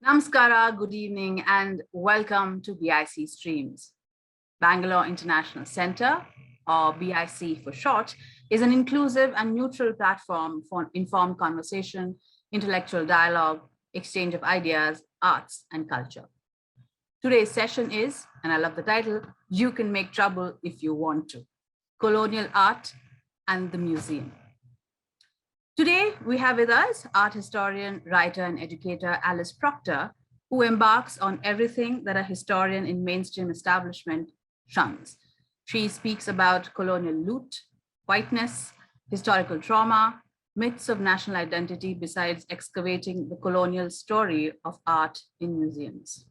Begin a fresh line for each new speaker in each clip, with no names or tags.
Namaskara, good evening, and welcome to BIC Streams. Bangalore International Center, or BIC for short, is an inclusive and neutral platform for informed conversation, intellectual dialogue, exchange of ideas, arts, and culture. Today's session is, and I love the title, You Can Make Trouble If You Want to, Colonial Art and the Museum. Today, we have with us art historian, writer, and educator Alice Proctor, who embarks on everything that a historian in mainstream establishment shuns. She speaks about colonial loot, whiteness, historical trauma, myths of national identity, besides excavating the colonial story of art in museums.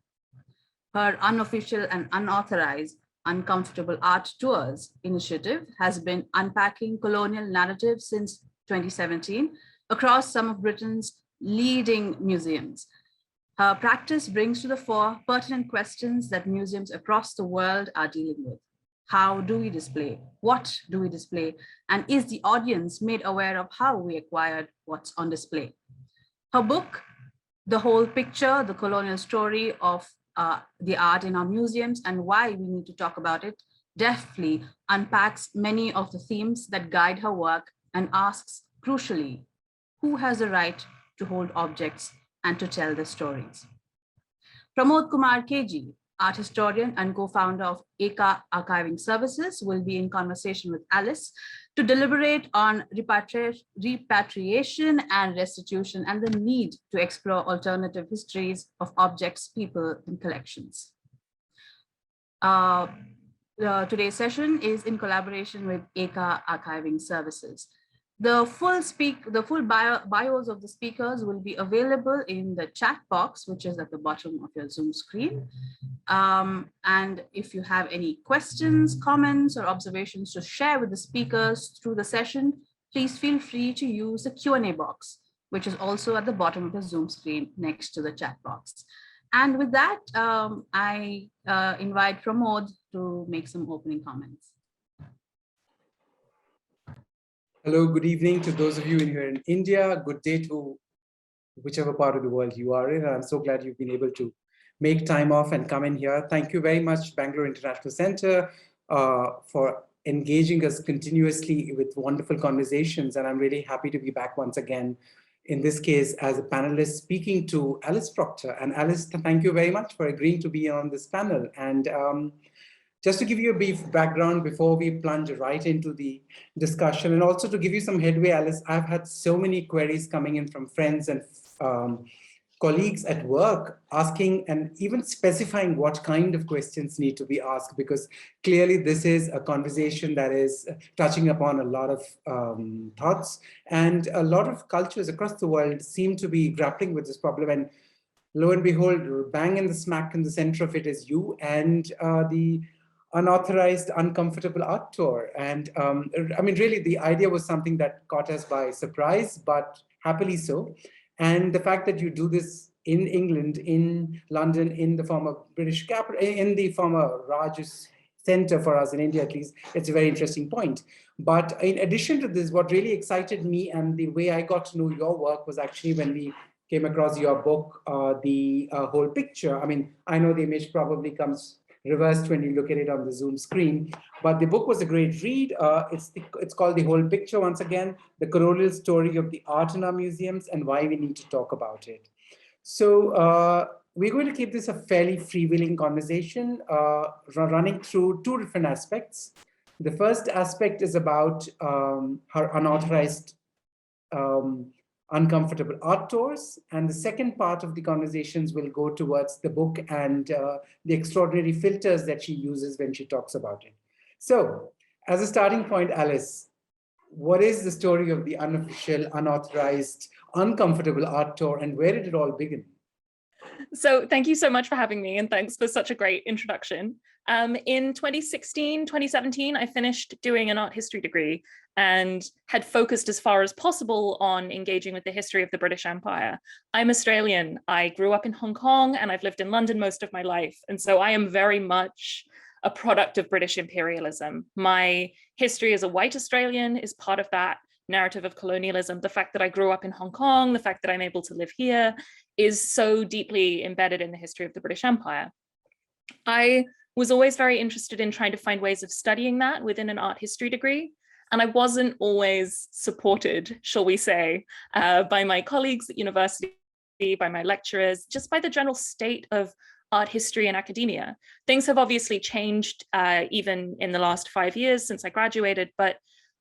Her unofficial and unauthorized uncomfortable art tours initiative has been unpacking colonial narratives since 2017 across some of Britain's leading museums. Her practice brings to the fore pertinent questions that museums across the world are dealing with. How do we display? What do we display? And is the audience made aware of how we acquired what's on display? Her book, The Whole Picture, The Colonial Story of the Art in Our Museums and Why We Need to Talk About It, deftly unpacks many of the themes that guide her work and asks, crucially, who has the right to hold objects and to tell the stories? Pramod Kumar KG, art historian and co-founder of Archiving Services, will be in conversation with Alice to deliberate on repatriation and restitution and the need to explore alternative histories of objects, people, and collections. Today's session is in collaboration with Archiving Services. The full bios of the speakers will be available in the chat box, which is at the bottom of your Zoom screen. And if you have any questions, comments, or observations to share with the speakers through the session, please feel free to use the Q&A box, which is also at the bottom of the Zoom screen next to the chat box. And with that, I invite Pramod to make some opening comments.
Hello, good evening to those of you in here in India. Good day to whichever part of the world you are in. I'm so glad you've been able to make time off and come in here. Thank you very much, Bangalore International Center, for engaging us continuously with wonderful conversations. And I'm really happy to be back once again, in this case, as a panelist speaking to Alice Proctor. And Alice, thank you very much for agreeing to be on this panel. And just to give you a brief background before we plunge right into the discussion, and also to give you some headway, Alice, I've had so many queries coming in from friends and colleagues at work asking and even specifying what kind of questions need to be asked, because clearly this is a conversation that is touching upon a lot of thoughts, and a lot of cultures across the world seem to be grappling with this problem. And lo and behold, bang in the smack in the center of it is you and the unauthorized, uncomfortable art tour. And I mean, really, the idea was something that caught us by surprise, but happily so. And the fact that you do this in England, in London, in the former British capital, in the former Raj's center for us in India, at least, it's a very interesting point. But in addition to this, what really excited me and the way I got to know your work was actually when we came across your book, The Whole Picture. I mean, I know the image probably comes reversed when you look at it on the Zoom screen, but the book was a great read. It's called The Whole Picture, once again, the colonial story of the art in our museums and why we need to talk about it. So we're going to keep this a fairly freewheeling conversation, running through two different aspects. The first aspect is about her unauthorized uncomfortable art tours, and the second part of the conversations will go towards the book and the extraordinary filters that she uses when she talks about it. So as a starting point, Alice, what is the story of the unofficial, unauthorized, uncomfortable art tour, and where did it all begin?
So thank you so much for having me, and thanks for such a great introduction. In 2016, 2017, I finished doing an art history degree and had focused as far as possible on engaging with the history of the British Empire. I'm Australian. I grew up in Hong Kong and I've lived in London most of my life. And so I am very much a product of British imperialism. My history as a white Australian is part of that narrative of colonialism. The fact that I grew up in Hong Kong, the fact that I'm able to live here is so deeply embedded in the history of the British Empire. I was always very interested in trying to find ways of studying that within an art history degree. And I wasn't always supported, shall we say, by my colleagues at university, by my lecturers, just by the general state of art history and academia. Things have obviously changed even in the last 5 years since I graduated, but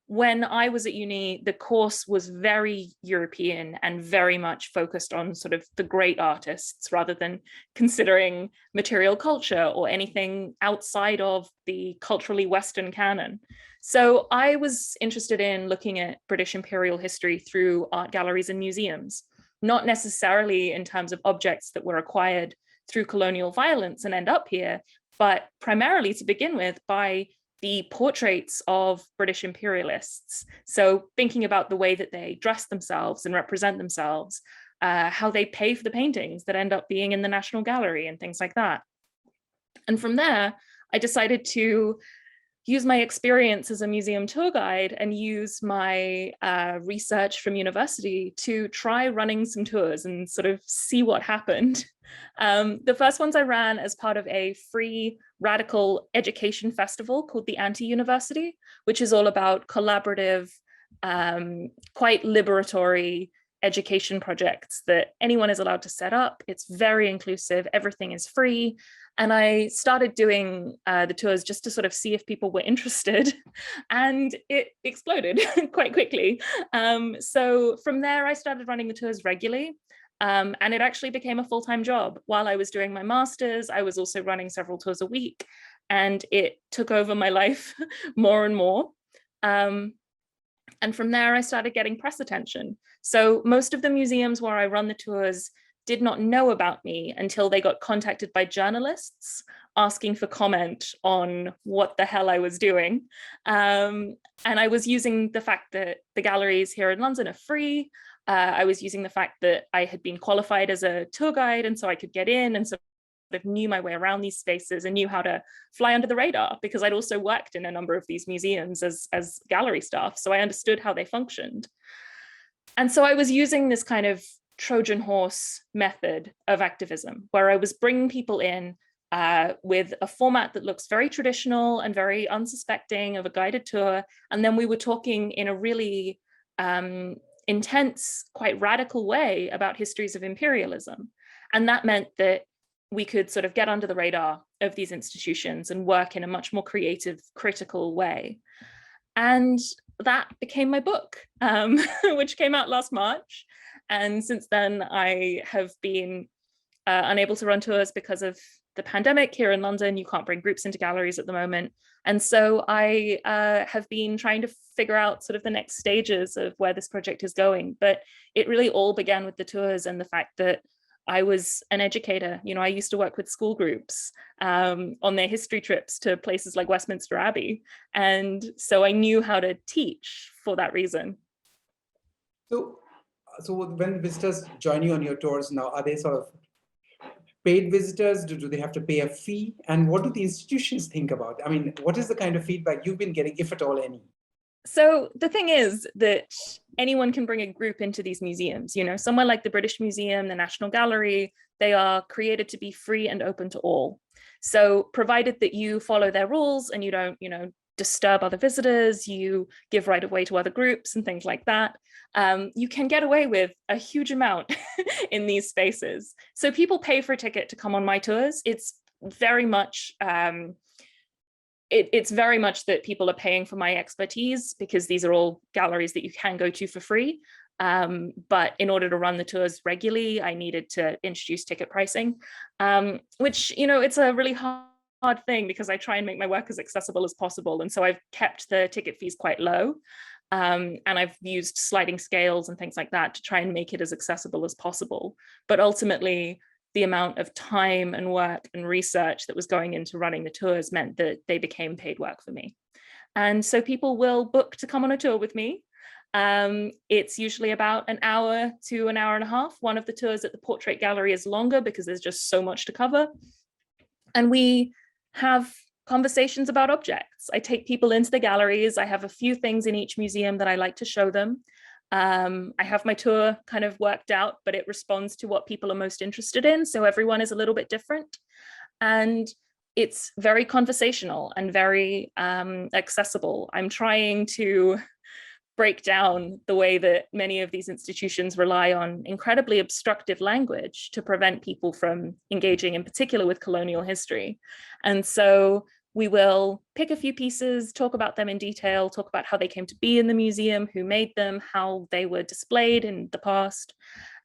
when I was at uni, the course was very European and very much focused on sort of the great artists rather than considering material culture or anything outside of the culturally Western canon. So I was interested in looking at British imperial history through art galleries and museums, not necessarily in terms of objects that were acquired through colonial violence and end up here, but primarily to begin with by the portraits of British imperialists. So thinking about the way that they dress themselves and represent themselves, how they pay for the paintings that end up being in the National Gallery and things like that. And from there, I decided to use my experience as a museum tour guide and use my research from university to try running some tours and sort of see what happened. The first ones I ran as part of a free radical education festival called the Anti-University, which is all about collaborative, quite liberatory education projects that anyone is allowed to set up. It's very inclusive, everything is free. And I started doing the tours just to sort of see if people were interested, and it exploded quite quickly. So from there, I started running the tours regularly, and it actually became a full-time job. While I was doing my master's, I was also running several tours a week, and it took over my life more and more. And from there, I started getting press attention. So most of the museums where I run the tours did not know about me until they got contacted by journalists asking for comment on what the hell I was doing. And I was using the fact that the galleries here in London are free. I was using the fact that I had been qualified as a tour guide, and so I could get in and sort of knew my way around these spaces and knew how to fly under the radar, because I'd also worked in a number of these museums as gallery staff, so I understood how they functioned. And so I was using this kind of Trojan horse method of activism, where I was bringing people in with a format that looks very traditional and very unsuspecting of a guided tour. And then we were talking in a really intense, quite radical way about histories of imperialism. And that meant that we could sort of get under the radar of these institutions and work in a much more creative, critical way. And that became my book, which came out last March. And since then, I have been unable to run tours because of the pandemic here in London. You can't bring groups into galleries at the moment. And so I have been trying to figure out sort of the next stages of where this project is going. But it really all began with the tours and the fact that I was an educator. You know, I used to work with school groups on their history trips to places like Westminster Abbey. And so I knew how to teach for that reason.
So when visitors join you on your tours now, are they sort of paid visitors? Do they have to pay a fee? And what do the institutions think about? I mean, what is the kind of feedback you've been getting, if at all any?
So the thing is that anyone can bring a group into these museums. You know, somewhere like the British Museum, the National Gallery, they are created to be free and open to all. So provided that you follow their rules and you don't, you know, disturb other visitors, you give right of way to other groups and things like that, you can get away with a huge amount in these spaces. So people pay for a ticket to come on my tours. It's very much it's very much that people are paying for my expertise, because these are all galleries that you can go to for free. But in order to run the tours regularly, I needed to introduce ticket pricing, which, you know, it's a really hard thing, because I try and make my work as accessible as possible. And so I've kept the ticket fees quite low. And I've used sliding scales and things like that to try and make it as accessible as possible. But ultimately, the amount of time and work and research that was going into running the tours meant that they became paid work for me. And so people will book to come on a tour with me. It's usually about an hour to an hour and a half. One of the tours at the Portrait Gallery is longer because there's just so much to cover. And we have conversations about objects. I take people into the galleries. I have a few things in each museum that I like to show them. I have my tour kind of worked out, but it responds to what people are most interested in. So everyone is a little bit different. And it's very conversational and very accessible. I'm trying to break down the way that many of these institutions rely on incredibly obstructive language to prevent people from engaging in particular with colonial history. And so we will pick a few pieces, talk about them in detail, talk about how they came to be in the museum, who made them, how they were displayed in the past.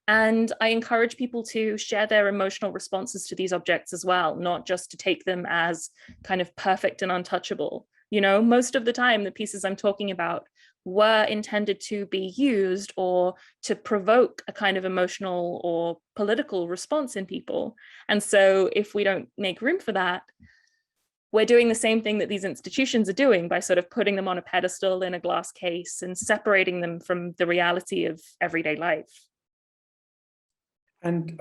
And I encourage people to share their emotional responses to these objects as well, not just to take them as kind of perfect and untouchable. You know, most of the time, the pieces I'm talking about were intended to be used or to provoke a kind of emotional or political response in people. And so if we don't make room for that, we're doing the same thing that these institutions are doing by sort of putting them on a pedestal in a glass case and separating them from the reality of everyday life.
And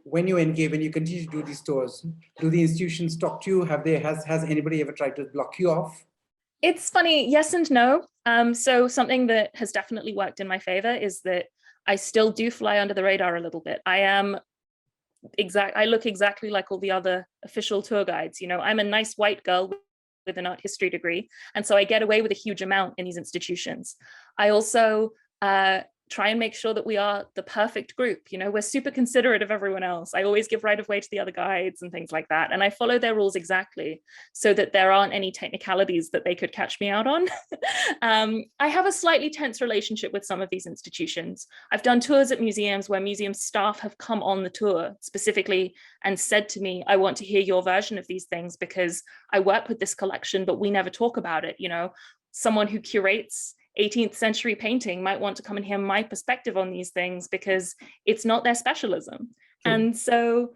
when you continue to do these tours, do the institutions talk to you? Has anybody ever tried to block you off?
It's funny, yes and no. So something that has definitely worked in my favor is that I still do fly under the radar a little bit. I look exactly like all the other official tour guides. You know, I'm a nice white girl with an art history degree. And so I get away with a huge amount in these institutions. I also try and make sure that we are the perfect group. You know, we're super considerate of everyone else. I always give right of way to the other guides and things like that. And I follow their rules exactly so that there aren't any technicalities that they could catch me out on. I have a slightly tense relationship with some of these institutions. I've done tours at museums where museum staff have come on the tour specifically and said to me, I want to hear your version of these things because I work with this collection, but we never talk about it. You know, someone who curates 18th century painting might want to come and hear my perspective on these things because it's not their specialism. Sure. And so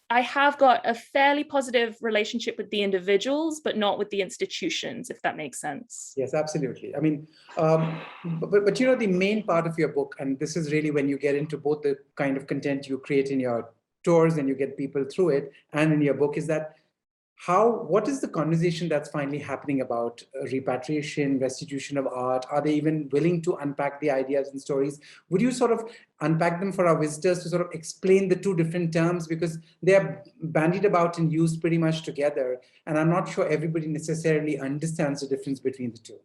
I have got a fairly positive relationship with the individuals, but not with the institutions, if that makes sense.
Yes, absolutely. I mean, but you know, the main part of your book, and this is really when you get into both the kind of content you create in your tours and you get people through it, and in your book, is that what is the conversation that's finally happening about repatriation, restitution of art? Are they even willing to unpack the ideas and stories? Would you sort of unpack them for our visitors to sort of explain the two different terms, because they are bandied about and used pretty much together, and I'm not sure everybody necessarily understands the difference between the two.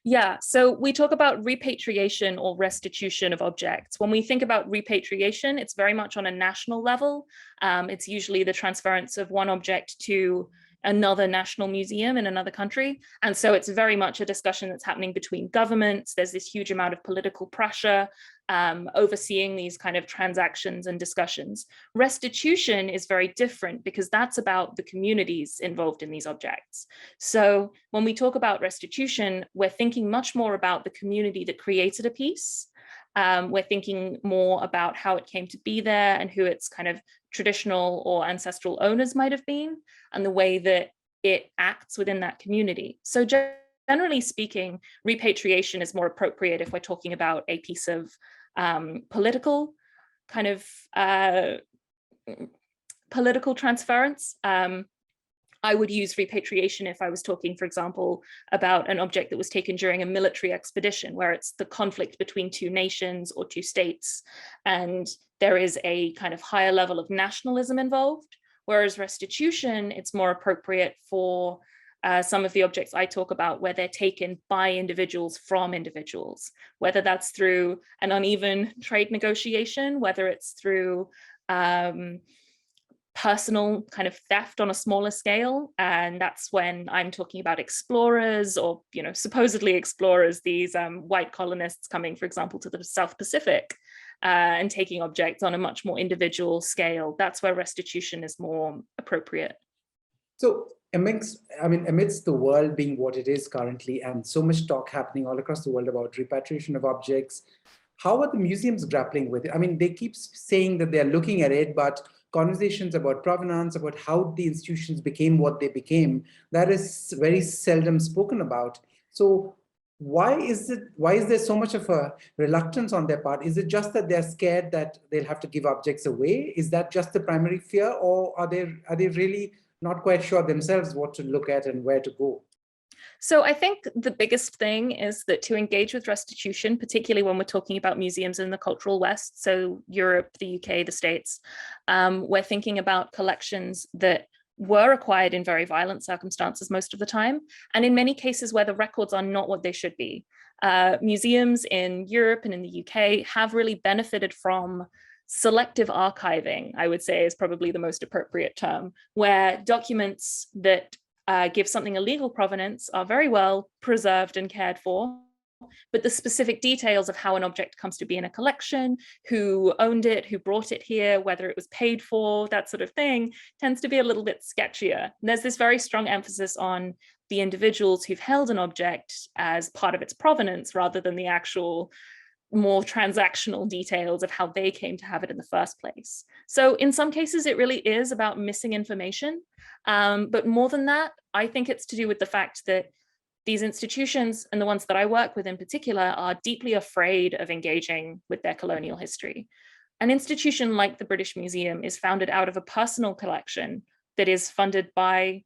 Yeah, so we talk about repatriation or restitution of objects. When we think about repatriation, it's very much on a national level. It's usually the transference of one object to another national museum in another country. And so it's very much a discussion that's happening between governments. There's this huge amount of political pressure overseeing these kind of transactions and discussions. Restitution is very different because that's about the communities involved in these objects. So when we talk about restitution, we're thinking much more about the community that created a piece. We're thinking more about how it came to be there and who its kind of traditional or ancestral owners might have been, and the way that it acts within that community. So generally speaking, repatriation is more appropriate if we're talking about a piece of political kind of political transference. I would use repatriation if I was talking, for example, about an object that was taken during a military expedition, where it's the conflict between two nations or two states, and there is a kind of higher level of nationalism involved. Whereas restitution, it's more appropriate for some of the objects I talk about where they're taken by individuals from individuals, whether that's through an uneven trade negotiation, whether it's through personal kind of theft on a smaller scale. And that's when I'm talking about explorers, or, you know, supposedly explorers, these white colonists coming, for example, to the South Pacific and taking objects on a much more individual scale. That's where restitution is more appropriate.
So amidst the world being what it is currently, and so much talk happening all across the world about repatriation of objects, how are the museums grappling with it? I mean, they keep saying that they're looking at it, but conversations about provenance, about how the institutions became what they became, that is very seldom spoken about. So why is there so much of a reluctance on their part? Is it just that they're scared that they'll have to give objects away? Is that just the primary fear, or are they really not quite sure themselves what to look at and where to go?
So I think the biggest thing is that to engage with restitution, particularly when we're talking about museums in the cultural West, so Europe, the UK, the States, we're thinking about collections that were acquired in very violent circumstances most of the time, and in many cases where the records are not what they should be. Museums in Europe and in the UK have really benefited from selective archiving, I would say is probably the most appropriate term, where documents that give something a legal provenance are very well preserved and cared for, but the specific details of how an object comes to be in a collection, who owned it, who brought it here, whether it was paid for, that sort of thing, tends to be a little bit sketchier. And there's this very strong emphasis on the individuals who've held an object as part of its provenance rather than the actual more transactional details of how they came to have it in the first place. So in some cases, it really is about missing information. But more than that, I think it's to do with the fact that these institutions, and the ones that I work with in particular, are deeply afraid of engaging with their colonial history. An institution like the British Museum is founded out of a personal collection that is funded by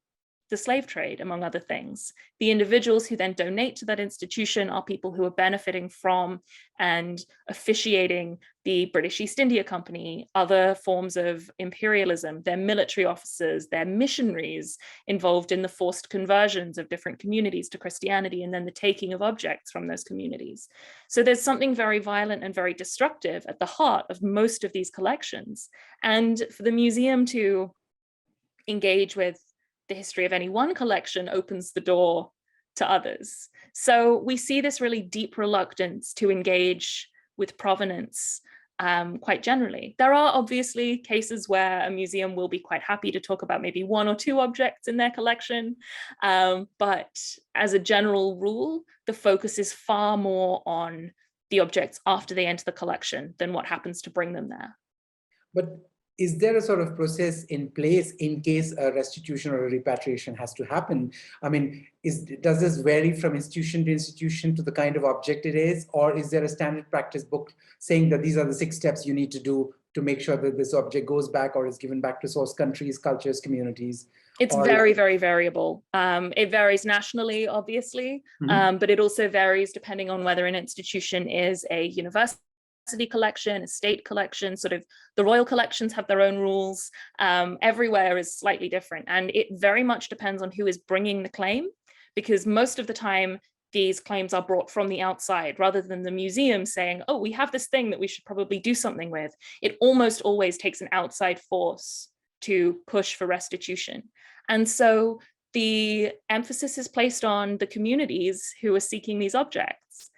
the slave trade, among other things. The individuals who then donate to that institution are people who are benefiting from and officiating the British East India Company, other forms of imperialism, their military officers, their missionaries involved in the forced conversions of different communities to Christianity, and then the taking of objects from those communities. So there's something very violent and very destructive at the heart of most of these collections. And for the museum to engage with the history of any one collection opens the door to others. So we see this really deep reluctance to engage with provenance quite generally. There are obviously cases where a museum will be quite happy to talk about maybe one or two objects in their collection, but as a general rule, the focus is far more on the objects after they enter the collection than what happens to bring them there.
But is there a sort of process in place in case a restitution or a repatriation has to happen? I mean, does this vary from institution to institution to the kind of object it is? Or is there a standard practice book saying that these are the 6 steps you need to do to make sure that this object goes back or is given back to source countries, cultures, communities?
It's very, very variable. It varies nationally, obviously, but it also varies depending on whether an institution is a university collection, a state collection, sort of the royal collections have their own rules. Everywhere is slightly different. And it very much depends on who is bringing the claim, because most of the time, these claims are brought from the outside rather than the museum saying, oh, we have this thing that we should probably do something with. It almost always takes an outside force to push for restitution. And so the emphasis is placed on the communities who are seeking these objects.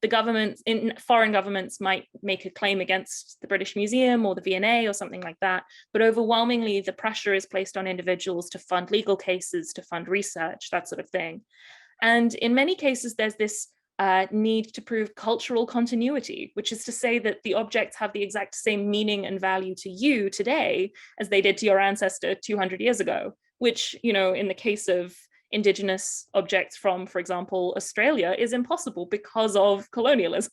The government, in foreign governments, might make a claim against the British Museum or the V&A or something like that, but overwhelmingly the pressure is placed on individuals to fund legal cases, to fund research, that sort of thing. And in many cases, there's this need to prove cultural continuity, which is to say that the objects have the exact same meaning and value to you today as they did to your ancestor 200 years ago, which, you know, in the case of Indigenous objects from, for example, Australia, is impossible because of colonialism.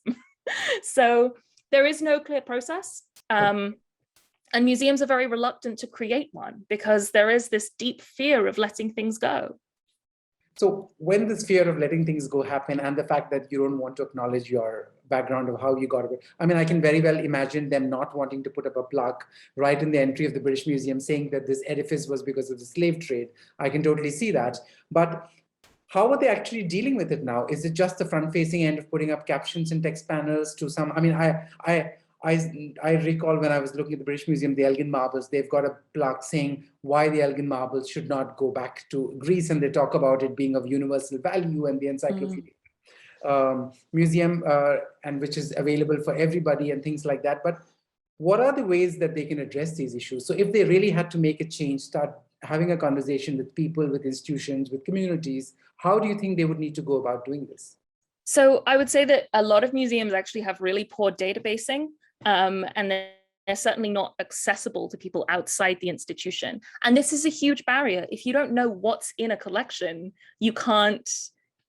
So there is no clear process. And museums are very reluctant to create one because there is this deep fear of letting things go.
So when this fear of letting things go happen and the fact that you don't want to acknowledge your background of how you got it, I mean, I can very well imagine them not wanting to put up a plaque right in the entry of the British Museum saying that this edifice was because of the slave trade. I can totally see that. But how are they actually dealing with it now? Is it just the front-facing end of putting up captions and text panels to some? I mean, I recall when I was looking at the British Museum, the Elgin marbles, they've got a plaque saying why the Elgin marbles should not go back to Greece. And they talk about it being of universal value and the encyclopedia museum, and which is available for everybody and things like that. But what are the ways that they can address these issues? So if they really had to make a change, start having a conversation with people, with institutions, with communities, how do you think they would need to go about doing this?
So I would say that a lot of museums actually have really poor databasing. And they're certainly not accessible to people outside the institution. And this is a huge barrier. If you don't know what's in a collection, you can't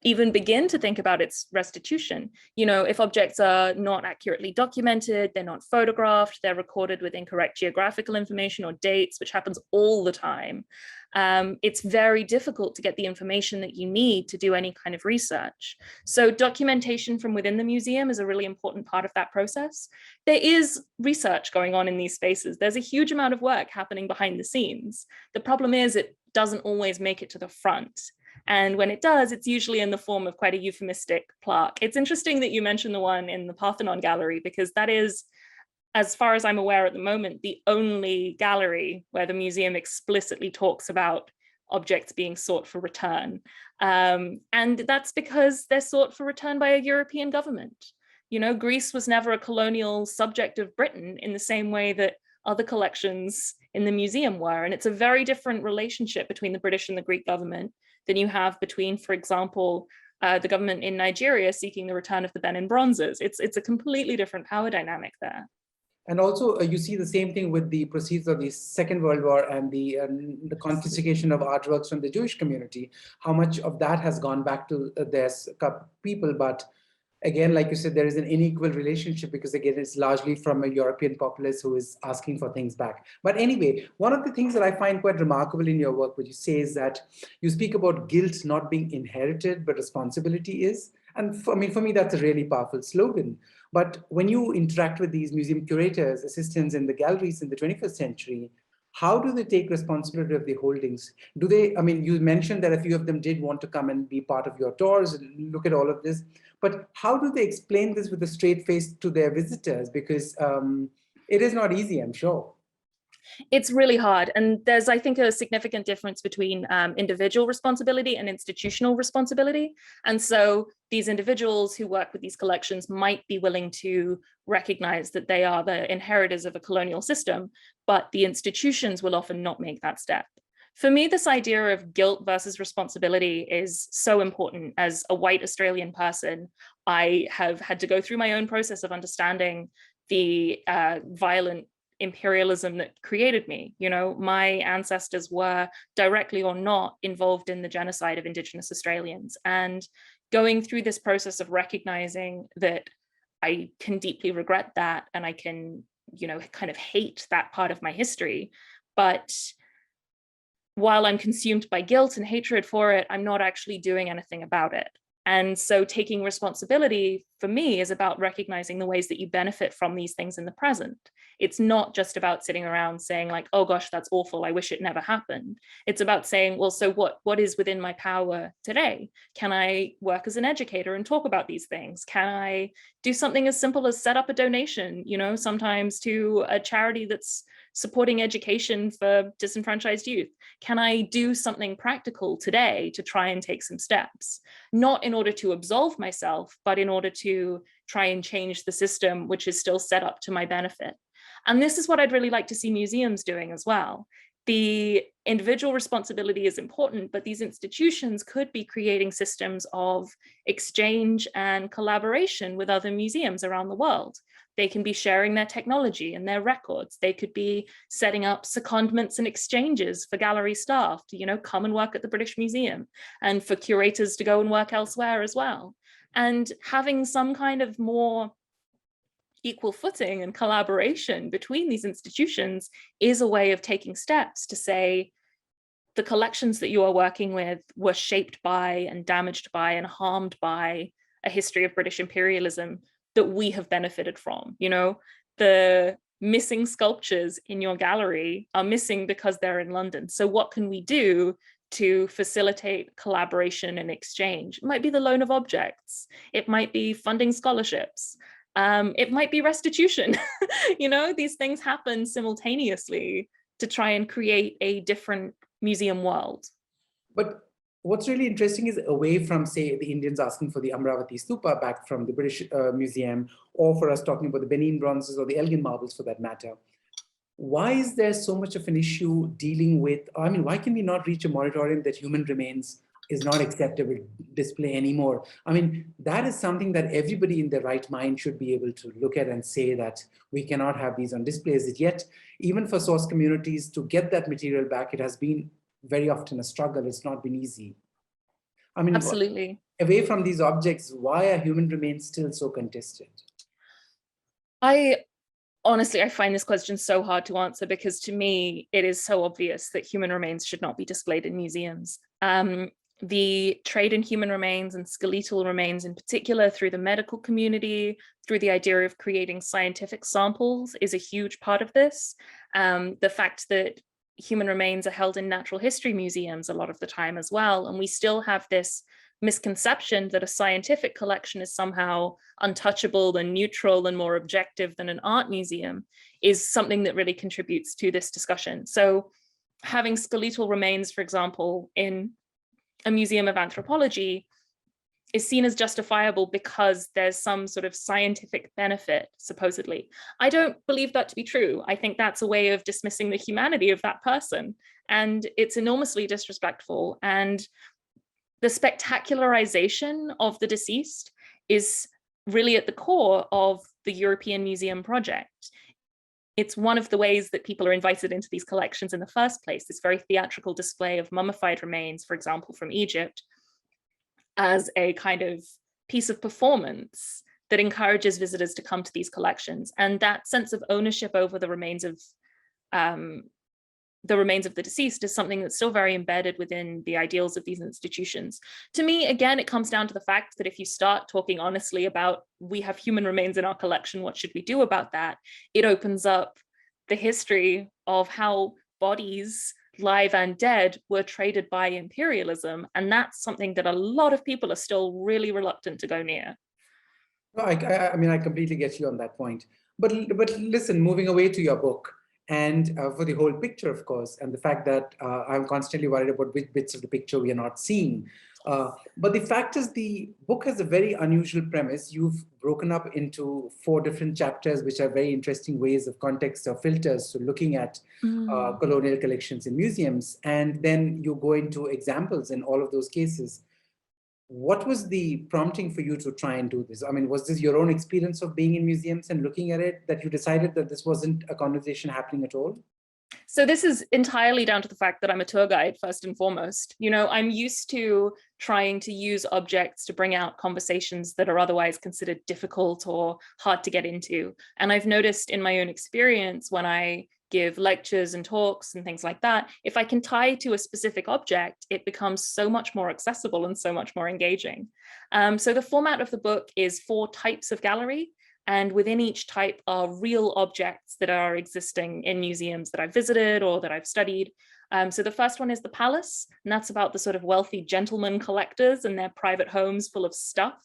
even begin to think about its restitution. You know, if objects are not accurately documented, they're not photographed, they're recorded with incorrect geographical information or dates, which happens all the time. It's very difficult to get the information that you need to do any kind of research. So documentation from within the museum is a really important part of that process. There is research going on in these spaces. There's a huge amount of work happening behind the scenes. The problem is it doesn't always make it to the front. And when it does, it's usually in the form of quite a euphemistic plaque. It's interesting that you mentioned the one in the Parthenon Gallery, because that is, as far as I'm aware at the moment, the only gallery where the museum explicitly talks about objects being sought for return. And that's because they're sought for return by a European government. You know, Greece was never a colonial subject of Britain in the same way that other collections in the museum were. And it's a very different relationship between the British and the Greek government than you have between, for example, the government in Nigeria seeking the return of the Benin bronzes. It's a completely different power dynamic there.
And also, you see the same thing with the proceeds of the Second World War and the confiscation of artworks from the Jewish community. How much of that has gone back to their people? But again, like you said, there is an unequal relationship because, again, it's largely from a European populace who is asking for things back. But anyway, one of the things that I find quite remarkable in your work, what you say is that you speak about guilt not being inherited, but responsibility is. And for me, that's a really powerful slogan. But when you interact with these museum curators, assistants in the galleries in the 21st century, how do they take responsibility of the holdings? Do they, I mean, you mentioned that a few of them did want to come and be part of your tours and look at all of this, but how do they explain this with a straight face to their visitors? Because it is not easy, I'm sure.
It's really hard. And there's, I think, a significant difference between individual responsibility and institutional responsibility. And so these individuals who work with these collections might be willing to recognize that they are the inheritors of a colonial system, but the institutions will often not make that step. For me, this idea of guilt versus responsibility is so important. As a white Australian person, I have had to go through my own process of understanding the violent imperialism that created me. You know, my ancestors were directly or not involved in the genocide of Indigenous Australians. And going through this process of recognizing that I can deeply regret that and I can, you know, kind of hate that part of my history. But while I'm consumed by guilt and hatred for it, I'm not actually doing anything about it. And so taking responsibility for me is about recognizing the ways that you benefit from these things in the present. It's not just about sitting around saying like, oh gosh, that's awful, I wish it never happened. It's about saying, well, so what is within my power today? Can I work as an educator and talk about these things? Can I do something as simple as set up a donation, you know, sometimes to a charity that's supporting education for disenfranchised youth? Can I do something practical today to try and take some steps? Not in order to absolve myself, but in order to try and change the system, which is still set up to my benefit. And this is what I'd really like to see museums doing as well. The individual responsibility is important, but these institutions could be creating systems of exchange and collaboration with other museums around the world. They can be sharing their technology and their records. They could be setting up secondments and exchanges for gallery staff to, you know, come and work at the British Museum, and for curators to go and work elsewhere as well. And having some kind of more equal footing and collaboration between these institutions is a way of taking steps to say, the collections that you are working with were shaped by and damaged by and harmed by a history of British imperialism that we have benefited from. You know, the missing sculptures in your gallery are missing because they're in London. So what can we do to facilitate collaboration and exchange? It might be the loan of objects. It might be funding scholarships. It might be restitution. You know, these things happen simultaneously to try and create a different museum world.
But what's really interesting is, away from, say, the Indians asking for the Amravati Stupa back from the British Museum, or for us talking about the Benin bronzes or the Elgin marbles for that matter, why is there so much of an issue dealing with, I mean, why can we not reach a moratorium that human remains is not acceptable display anymore? I mean, that is something that everybody in their right mind should be able to look at and say that we cannot have these on displays. Yet, even for source communities to get that material back, it has been very often a struggle. It's not been easy. I mean,
absolutely.
Away from these objects, why are human remains still so contested?
Honestly, I find this question so hard to answer because to me, it is so obvious that human remains should not be displayed in museums. The trade in human remains and skeletal remains in particular through the medical community, through the idea of creating scientific samples is a huge part of this. The fact that human remains are held in natural history museums a lot of the time as well. And we still have this misconception that a scientific collection is somehow untouchable and neutral and more objective than an art museum is something that really contributes to this discussion. So having skeletal remains, for example, in a museum of anthropology is seen as justifiable because there's some sort of scientific benefit, supposedly. I don't believe that to be true. I think that's a way of dismissing the humanity of that person. And it's enormously disrespectful. And the spectacularization of the deceased is really at the core of the European Museum project. It's one of the ways that people are invited into these collections in the first place, this very theatrical display of mummified remains, for example, from Egypt, as a kind of piece of performance that encourages visitors to come to these collections. And that sense of ownership over the remains of the deceased is something that's still very embedded within the ideals of these institutions. To me, again, it comes down to the fact that if you start talking honestly about, we have human remains in our collection, what should we do about that? It opens up the history of how bodies, live and dead, were traded by imperialism. And that's something that a lot of people are still really reluctant to go near.
No, I mean, I completely get you on that point. But listen, moving away to your book, and for the whole picture, of course, and the fact that I'm constantly worried about which bits of the picture we are not seeing. But the fact is, the book has a very unusual premise. You've broken up into 4 different chapters, which are very interesting ways of context or filters. So looking at colonial collections in museums, and then you go into examples in all of those cases. What was the prompting for you to try and do this? I mean, was this your own experience of being in museums and looking at it that you decided that this wasn't a conversation happening at all?
So this is entirely down to the fact that I'm a tour guide, first and foremost. You know, I'm used to trying to use objects to bring out conversations that are otherwise considered difficult or hard to get into. And I've noticed in my own experience when I give lectures and talks and things like that, if I can tie to a specific object, it becomes so much more accessible and so much more engaging. So the format of the book is 4 types of gallery. And within each type are real objects that are existing in museums that I've visited or that I've studied. So the first one is the palace, and that's about the sort of wealthy gentlemen collectors and their private homes full of stuff.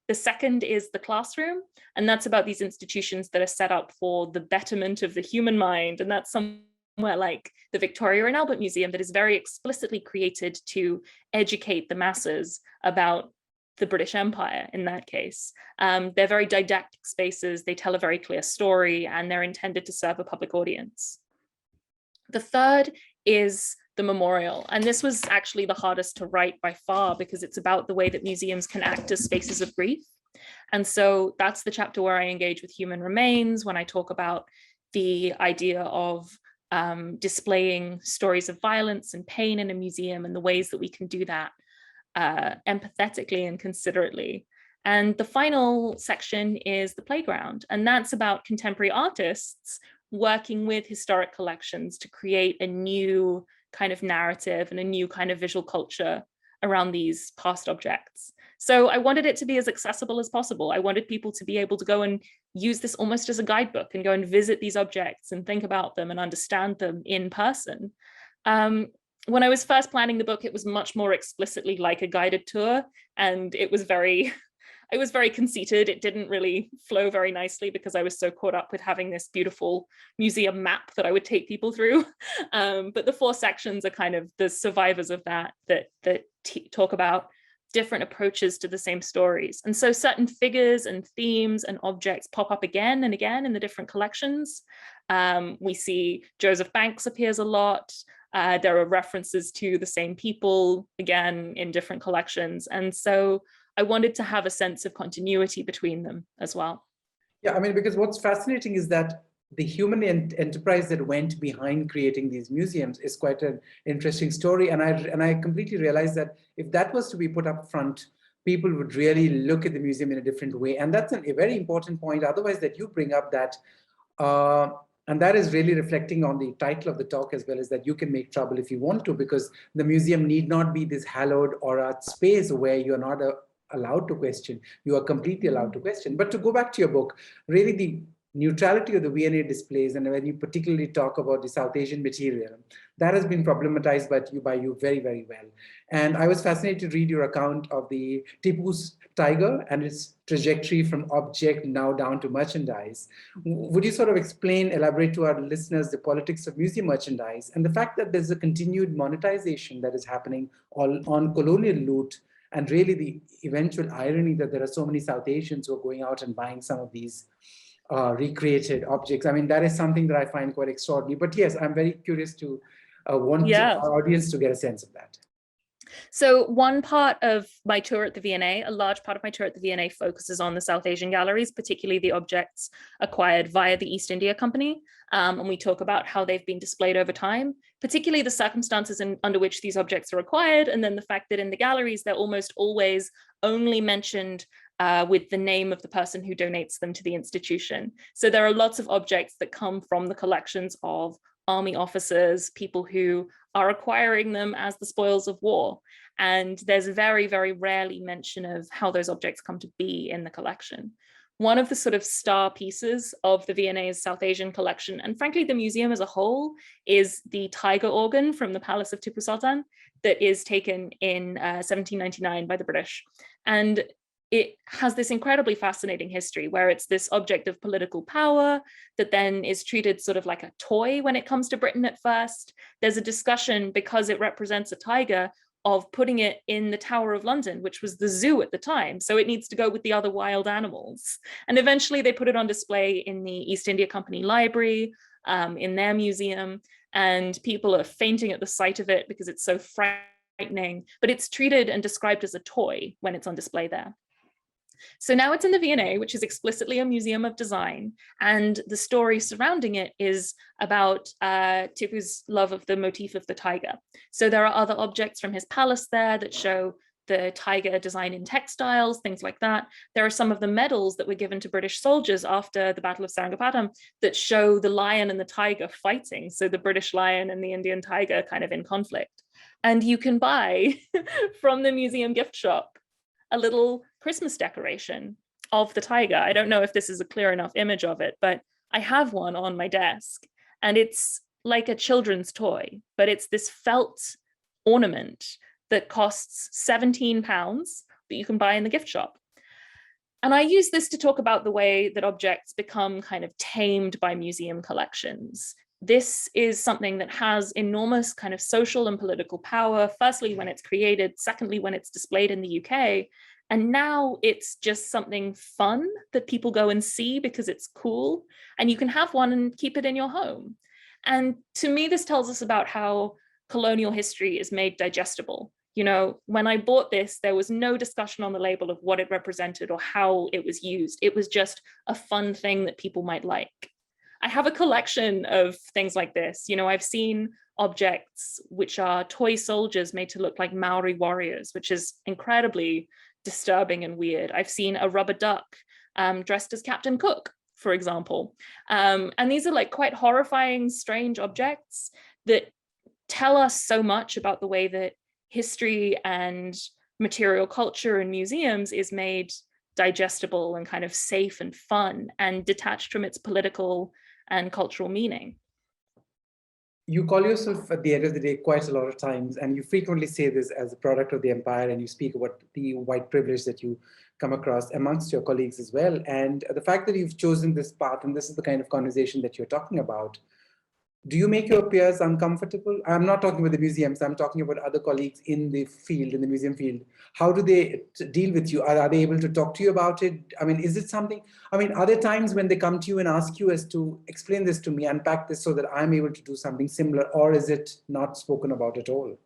The second is the classroom, and that's about these institutions that are set up for the betterment of the human mind. And that's somewhere like the Victoria and Albert Museum that is very explicitly created to educate the masses about the British Empire in that case. They're very didactic spaces, they tell a very clear story, and they're intended to serve a public audience. The third is the memorial, and this was actually the hardest to write by far because it's about the way that museums can act as spaces of grief. And so that's the chapter where I engage with human remains, when I talk about the idea of displaying stories of violence and pain in a museum and the ways that we can do that empathetically and considerately. And the final section is the playground, and that's about contemporary artists working with historic collections to create a new kind of narrative and a new kind of visual culture around these past objects. So I wanted it to be as accessible as possible. I wanted people to be able to go and use this almost as a guidebook and go and visit these objects and think about them and understand them in person. When I was first planning the book, it was much more explicitly like a guided tour, and it was very conceited. It didn't really flow very nicely because I was so caught up with having this beautiful museum map that I would take people through. But the 4 sections are kind of the survivors of that talk about different approaches to the same stories. And so certain figures and themes and objects pop up again and again in the different collections. We see Joseph Banks appears a lot. There are references to the same people, again, in different collections. And so I wanted to have a sense of continuity between them as well.
Yeah, I mean, because what's fascinating is that the human enterprise that went behind creating these museums is quite an interesting story. And I completely realized that if that was to be put up front, people would really look at the museum in a different way. And that's a very important point, otherwise, that you bring up, that And that is really reflecting on the title of the talk, as well as that you can make trouble if you want to, because the museum need not be this hallowed or a space where you're not allowed to question. You are completely allowed to question. But to go back to your book, really the neutrality of the V&A displays, and when you particularly talk about the South Asian material, that has been problematized by you very, very well. And I was fascinated to read your account of the Tipu's tiger and its trajectory from object now down to merchandise. Would you sort of elaborate to our listeners the politics of museum merchandise and the fact that there's a continued monetization that is happening on colonial loot, and really the eventual irony that there are so many South Asians who are going out and buying some of these recreated objects? I mean, that is something that I find quite extraordinary. But yes, I'm very curious to want our audience to get a sense of that.
So one part of my tour at the V&A, a large part of my tour at the V&A focuses on the South Asian galleries, particularly the objects acquired via the East India Company. And we talk about how they've been displayed over time, particularly the circumstances under which these objects are acquired, and then the fact that in the galleries, they're almost always only mentioned with the name of the person who donates them to the institution. So there are lots of objects that come from the collections of army officers, people who are acquiring them as the spoils of war. And there's very, very rarely mention of how those objects come to be in the collection. One of the sort of star pieces of the V&A's South Asian collection, and frankly, the museum as a whole, is the tiger organ from the Palace of Tipu Sultan that is taken in 1799 by the British. And it has this incredibly fascinating history where it's this object of political power that then is treated sort of like a toy when it comes to Britain at first. There's a discussion, because it represents a tiger, of putting it in the Tower of London, which was the zoo at the time. So it needs to go with the other wild animals. And eventually they put it on display in the East India Company Library, in their museum, and people are fainting at the sight of it because it's so frightening, but it's treated and described as a toy when it's on display there. So now it's in the V&A, which is explicitly a museum of design, and the story surrounding it is about Tipu's love of the motif of the tiger. So there are other objects from his palace there that show the tiger design in textiles, things like that. There are some of the medals that were given to British soldiers after the Battle of Seringapatam that show the lion and the tiger fighting. So the British lion and the Indian tiger kind of in conflict. And you can buy from the museum gift shop a little Christmas decoration of the tiger. I don't know if this is a clear enough image of it, but I have one on my desk, and it's like a children's toy, but it's this felt ornament that costs £17 that you can buy in the gift shop. And I use this to talk about the way that objects become kind of tamed by museum collections. This is something that has enormous kind of social and political power, firstly, when it's created, secondly, when it's displayed in the UK. And now it's just something fun that people go and see because it's cool. And you can have one and keep it in your home. And to me, this tells us about how colonial history is made digestible. You know, when I bought this, there was no discussion on the label of what it represented or how it was used. It was just a fun thing that people might like. I have a collection of things like this. You know, I've seen objects which are toy soldiers made to look like Maori warriors, which is incredibly disturbing and weird. I've seen a rubber duck dressed as Captain Cook, for example. And these are like quite horrifying, strange objects that tell us so much about the way that history and material culture in museums is made digestible and kind of safe and fun and detached from its political and cultural meaning.
You call yourself, at the end of the day, quite a lot of times, and you frequently say this as a product of the empire, and you speak about the white privilege that you come across amongst your colleagues as well. And the fact that you've chosen this path, and this is the kind of conversation that you're talking about, do you make your peers uncomfortable? I'm not talking about the museums, I'm talking about other colleagues in the field, in the museum field. How do they deal with you? Are they able to talk to you about it? I mean, is it something, I mean, are there times when they come to you and ask you as to explain this to me, unpack this so that I'm able to do something similar, or is it not spoken about at all?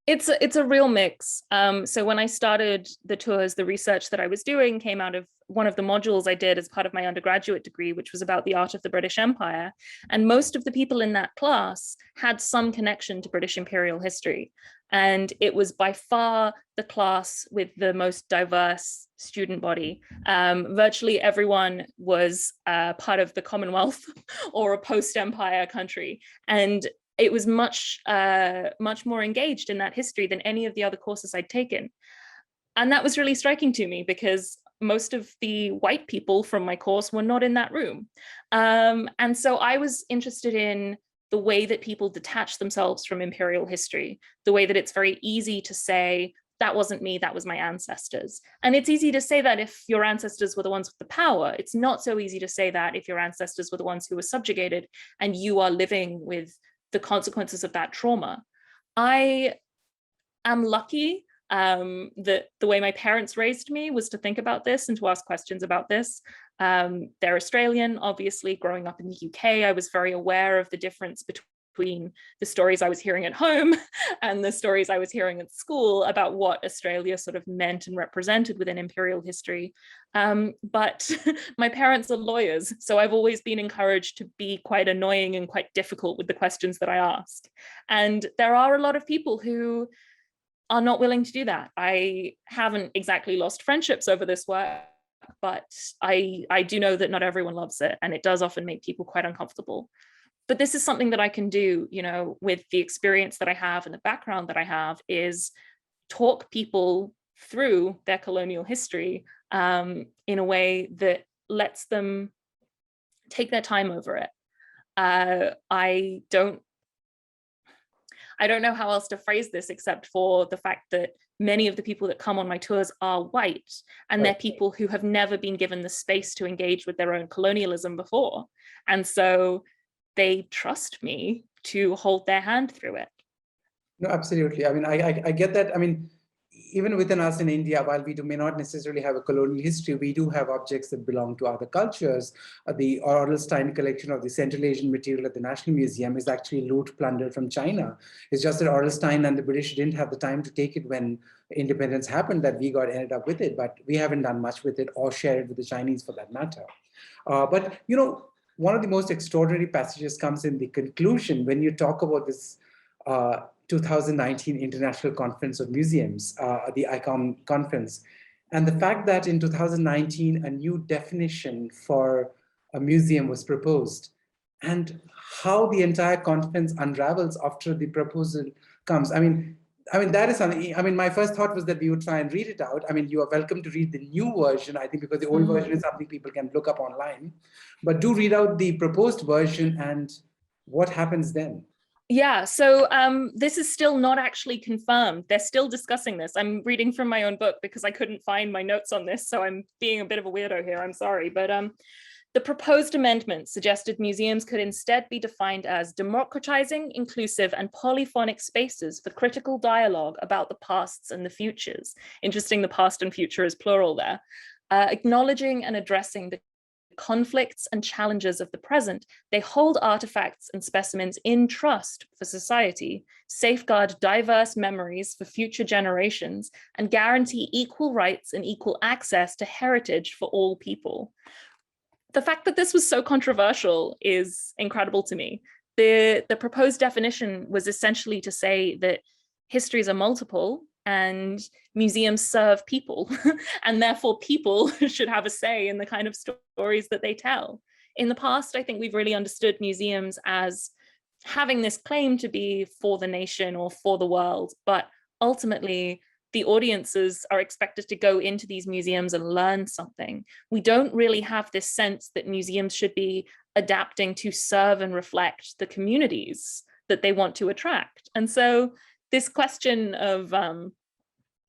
It's a real mix. So when I started the tours, the research that I was doing came out of one of the modules I did as part of my undergraduate degree, which was about the art of the British Empire. And most of the people in that class had some connection to British imperial history. And it was by far the class with the most diverse student body. Virtually everyone was part of the Commonwealth or a post-empire country. And it was much more engaged in that history than any of the other courses I'd taken. And that was really striking to me because most of the white people from my course were not in that room. And so I was interested in the way that people detach themselves from imperial history, the way that it's very easy to say, that wasn't me, that was my ancestors. And it's easy to say that if your ancestors were the ones with the power. It's not so easy to say that if your ancestors were the ones who were subjugated and you are living with the consequences of that trauma. I am lucky that the way my parents raised me was to think about this and to ask questions about this. They're Australian, obviously. Growing up in the UK, I was very aware of the difference between the stories I was hearing at home and the stories I was hearing at school about what Australia sort of meant and represented within imperial history. But my parents are lawyers, so I've always been encouraged to be quite annoying and quite difficult with the questions that I ask. And there are a lot of people who are not willing to do that. I haven't exactly lost friendships over this work, but I do know that not everyone loves it, and it does often make people quite uncomfortable. But this is something that I can do, you know, with the experience that I have and the background that I have, is talk people through their colonial history in a way that lets them take their time over it. I don't know how else to phrase this except for the fact that many of the people that come on my tours are white, and they're people who have never been given the space to engage with their own colonialism before. And so they trust me to hold their hand through it.
No, absolutely. I mean, I get that. I mean, even within us in India, while we may not necessarily have a colonial history, we do have objects that belong to other cultures. The Orlstein collection of the Central Asian material at the National Museum is actually loot plunder from China. It's just that Orlstein and the British didn't have the time to take it when independence happened, that we ended up with it, but we haven't done much with it or shared it with the Chinese for that matter. But, you know, one of the most extraordinary passages comes in the conclusion when you talk about this 2019 International Conference of Museums, the ICOM conference. And the fact that in 2019, a new definition for a museum was proposed, and how the entire conference unravels after the proposal comes. I mean, that is something. I mean, my first thought was that we would try and read it out. I mean, you are welcome to read the new version, I think, because the old version is something people can look up online. But do read out the proposed version and what happens then.
Yeah, so this is still not actually confirmed. They're still discussing this. I'm reading from my own book because I couldn't find my notes on this, so I'm being a bit of a weirdo here, I'm sorry. But the proposed amendment suggested museums could instead be defined as democratizing, inclusive, and polyphonic spaces for critical dialogue about the pasts and the futures. Interesting, the past and future is plural there. Acknowledging and addressing the conflicts and challenges of the present, they hold artifacts and specimens in trust for society, safeguard diverse memories for future generations, and guarantee equal rights and equal access to heritage for all people. The fact that this was so controversial is incredible to me. The proposed definition was essentially to say that histories are multiple and museums serve people, and therefore people should have a say in the kind of stories that they tell. In the past, I think we've really understood museums as having this claim to be for the nation or for the world, but ultimately the audiences are expected to go into these museums and learn something. We don't really have this sense that museums should be adapting to serve and reflect the communities that they want to attract. And so this question of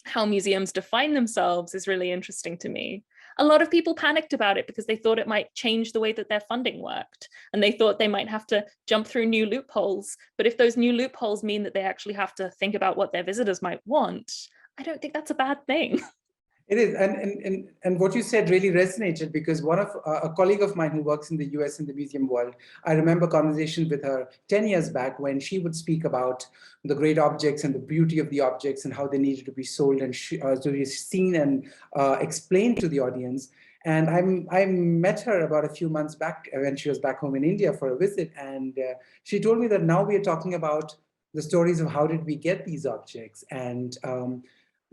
how museums define themselves is really interesting to me. A lot of people panicked about it because they thought it might change the way that their funding worked, and they thought they might have to jump through new loopholes. But if those new loopholes mean that they actually have to think about what their visitors might want, I don't think that's a bad thing.
It is, and what you said really resonated, because one of a colleague of mine who works in the US in the museum world, I remember conversations with her 10 years back when she would speak about the great objects and the beauty of the objects and how they needed to be sold and to be seen and explained to the audience. And I met her about a few months back when she was back home in India for a visit, and she told me that now we are talking about the stories of how did we get these objects. And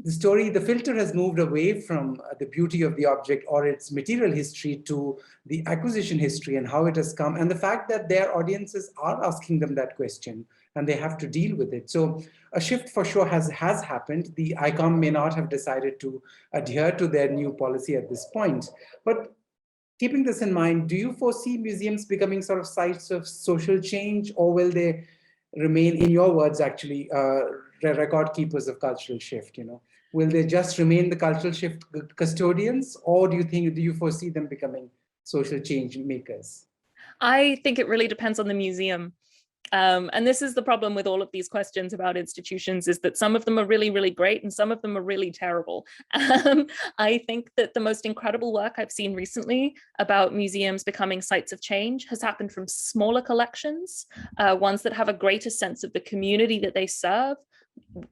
the filter has moved away from the beauty of the object or its material history to the acquisition history and how it has come, and the fact that their audiences are asking them that question and they have to deal with it. So a shift for sure has happened. The ICOM may not have decided to adhere to their new policy at this point, but keeping this in mind, do you foresee museums becoming sort of sites of social change, or will they remain, in your words, actually, record keepers of cultural shift? Will they just remain the cultural shift custodians, or do you foresee them becoming social change makers?
I think it really depends on the museum. And this is the problem with all of these questions about institutions, is that some of them are really, really great and some of them are really terrible. I think that the most incredible work I've seen recently about museums becoming sites of change has happened from smaller collections, ones that have a greater sense of the community that they serve,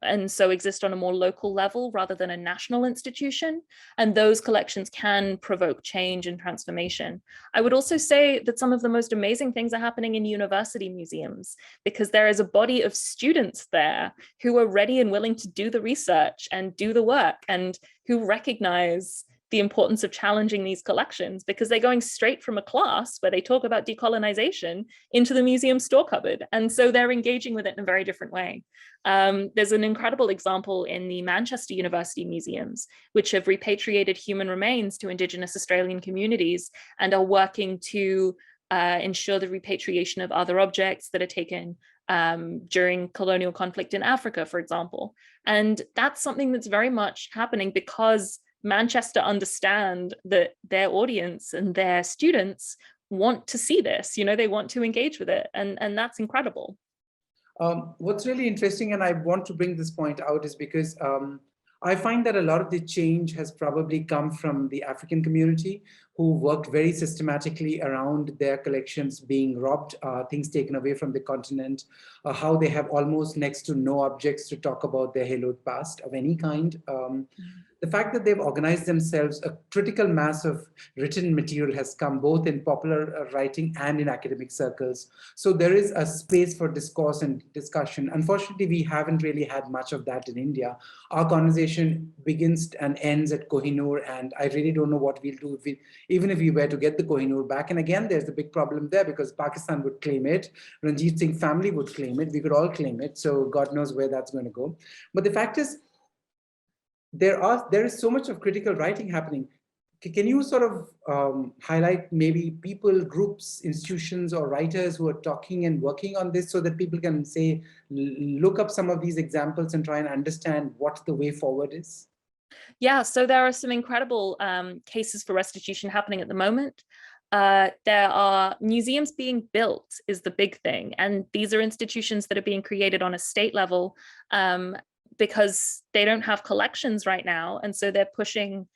and so exist on a more local level rather than a national institution. And those collections can provoke change and transformation. I would also say that some of the most amazing things are happening in university museums, because there is a body of students there who are ready and willing to do the research and do the work, and who recognize the importance of challenging these collections, because they're going straight from a class where they talk about decolonization into the museum store cupboard. And so they're engaging with it in a very different way. There's an incredible example in the Manchester University museums, which have repatriated human remains to Indigenous Australian communities and are working to ensure the repatriation of other objects that are taken during colonial conflict in Africa, for example. And that's something that's very much happening because Manchester understand that their audience and their students want to see this, they want to engage with it. And that's incredible.
What's really interesting, and I want to bring this point out, is because I find that a lot of the change has probably come from the African community, who worked very systematically around their collections being robbed, things taken away from the continent, how they have almost next to no objects to talk about their haloed past of any kind. The fact that they've organized themselves, a critical mass of written material has come both in popular writing and in academic circles. So there is a space for discourse and discussion. Unfortunately, we haven't really had much of that in India. Our conversation begins and ends at Kohinoor, and I really don't know what we'll do even if we were to get the Kohinoor back. And again, there's a big problem there, because Pakistan would claim it, Ranjit Singh family would claim it, we could all claim it. So God knows where that's going to go. But the fact is, there is so much of critical writing happening. Can you sort of highlight maybe people, groups, institutions, or writers who are talking and working on this, so that people can say, look up some of these examples and try and understand what the way forward is?
Yeah, so there are some incredible cases for restitution happening at the moment. There are museums being built is the big thing. And these are institutions that are being created on a state level because they don't have collections right now. And so they're changing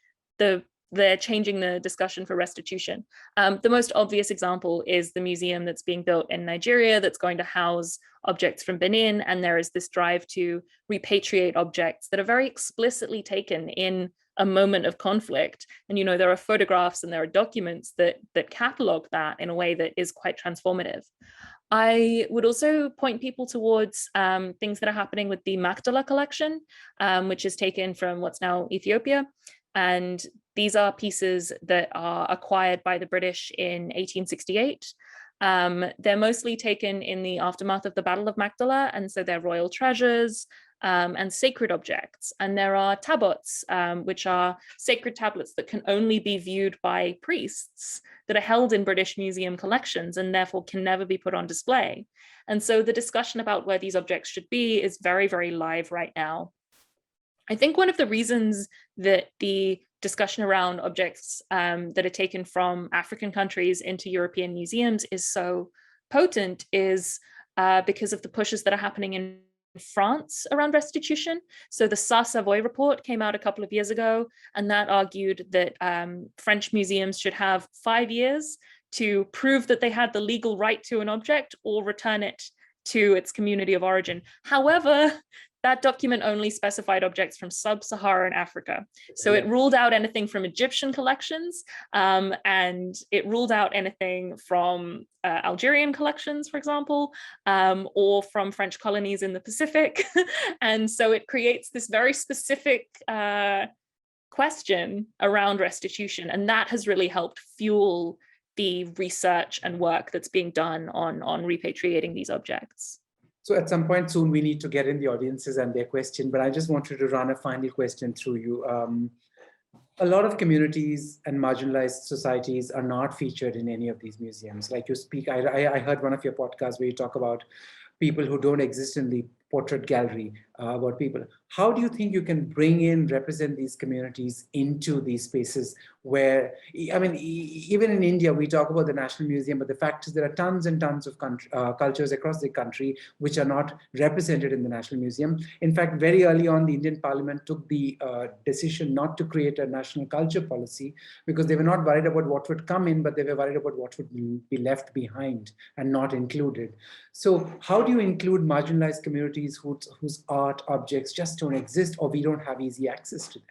the discussion for restitution. The most obvious example is the museum that's being built in Nigeria that's going to house objects from Benin. And there is this drive to repatriate objects that are very explicitly taken in a moment of conflict. And, there are photographs and there are documents that catalog that in a way that is quite transformative. I would also point people towards things that are happening with the Magdala collection, which is taken from what's now Ethiopia. And these are pieces that are acquired by the British in 1868. They're mostly taken in the aftermath of the Battle of Magdala, and so they're royal treasures and sacred objects. And there are tabots, which are sacred tablets that can only be viewed by priests, that are held in British museum collections and therefore can never be put on display. And so the discussion about where these objects should be is very, very live right now. I think one of the reasons that the discussion around objects that are taken from African countries into European museums is so potent is because of the pushes that are happening in France around restitution. So the Savoy report came out a couple of years ago, and that argued that French museums should have 5 years to prove that they had the legal right to an object or return it to its community of origin. However, that document only specified objects from sub-Saharan Africa. So it ruled out anything from Egyptian collections, and it ruled out anything from Algerian collections, for example, or from French colonies in the Pacific. And so it creates this very specific question around restitution. And that has really helped fuel the research and work that's being done on repatriating these objects.
So at some point soon, we need to get in the audiences and their question, but I just wanted to run a final question through you. A lot of communities and marginalized societies are not featured in any of these museums. Like you speak, I heard one of your podcasts where you talk about people who don't exist in the portrait gallery, about people. How do you think you can bring in, represent these communities into these spaces where, I mean, even in India, we talk about the National Museum, but the fact is there are tons and tons of cultures across the country which are not represented in the National Museum. In fact, very early on, the Indian Parliament took the decision not to create a national culture policy because they were not worried about what would come in, but they were worried about what would be left behind and not included. So how do you include marginalized communities whose art objects just don't exist, or we don't have easy access to them?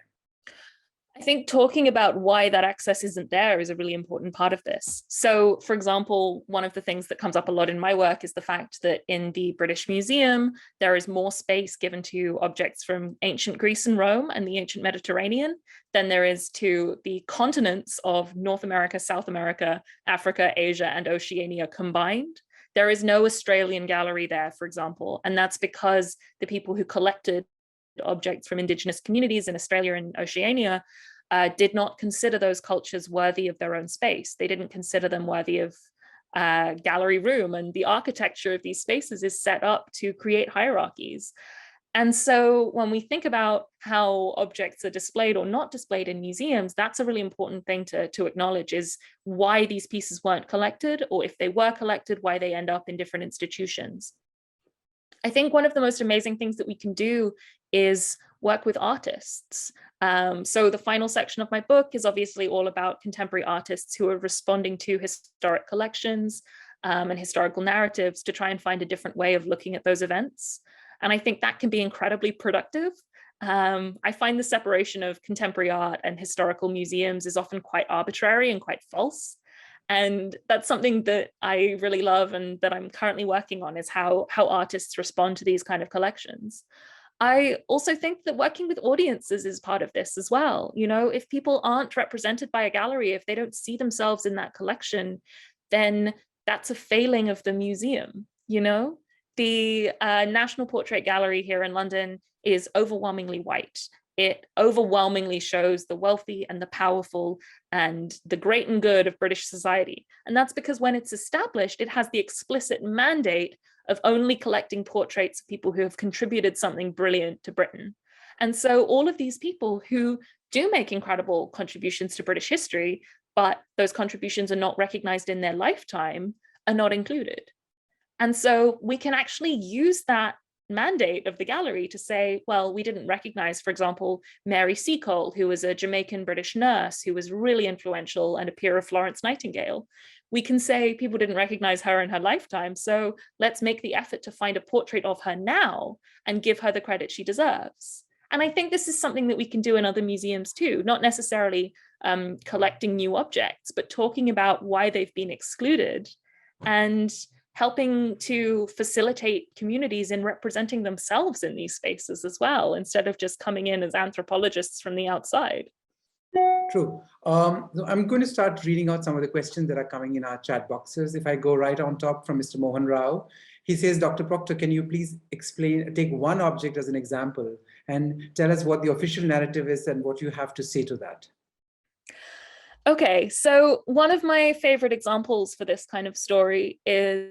I think talking about why that access isn't there is a really important part of this. So, for example, one of the things that comes up a lot in my work is the fact that in the British Museum, there is more space given to objects from ancient Greece and Rome and the ancient Mediterranean than there is to the continents of North America, South America, Africa, Asia, and Oceania combined. There is no Australian gallery there, for example, and that's because the people who collected objects from indigenous communities in Australia and Oceania did not consider those cultures worthy of their own space. They didn't consider them worthy of gallery room, and the architecture of these spaces is set up to create hierarchies. And so when we think about how objects are displayed or not displayed in museums, that's a really important thing to acknowledge, is why these pieces weren't collected, or if they were collected, why they end up in different institutions. I think one of the most amazing things that we can do is work with artists. So the final section of my book is obviously all about contemporary artists who are responding to historic collections and historical narratives to try and find a different way of looking at those events. And I think that can be incredibly productive. I find the separation of contemporary art and historical museums is often quite arbitrary and quite false. And that's something that I really love and that I'm currently working on, is how artists respond to these kind of collections. I also think that working with audiences is part of this as well. You know, if people aren't represented by a gallery, if they don't see themselves in that collection, then that's a failing of the museum. You know, the National Portrait Gallery here in London is overwhelmingly white. It overwhelmingly shows the wealthy and the powerful and the great and good of British society. And that's because when it's established, it has the explicit mandate of only collecting portraits of people who have contributed something brilliant to Britain. And so all of these people who do make incredible contributions to British history, but those contributions are not recognized in their lifetime, are not included. And so we can actually use that mandate of the gallery to say, well, we didn't recognize, for example, Mary Seacole, who was a Jamaican British nurse who was really influential and a peer of Florence Nightingale. We can say people didn't recognize her in her lifetime, so let's make the effort to find a portrait of her now and give her the credit she deserves. And I think this is something that we can do in other museums too, not necessarily collecting new objects, but talking about why they've been excluded and helping to facilitate communities in representing themselves in these spaces as well, instead of just coming in as anthropologists from the outside.
True. I'm going to start reading out some of the questions that are coming in our chat boxes. If I go right on top from Mr. Mohan Rao, he says, Dr. Proctor, can you please take one object as an example and tell us what the official narrative is and what you have to say to that?
Okay, so one of my favorite examples for this kind of story is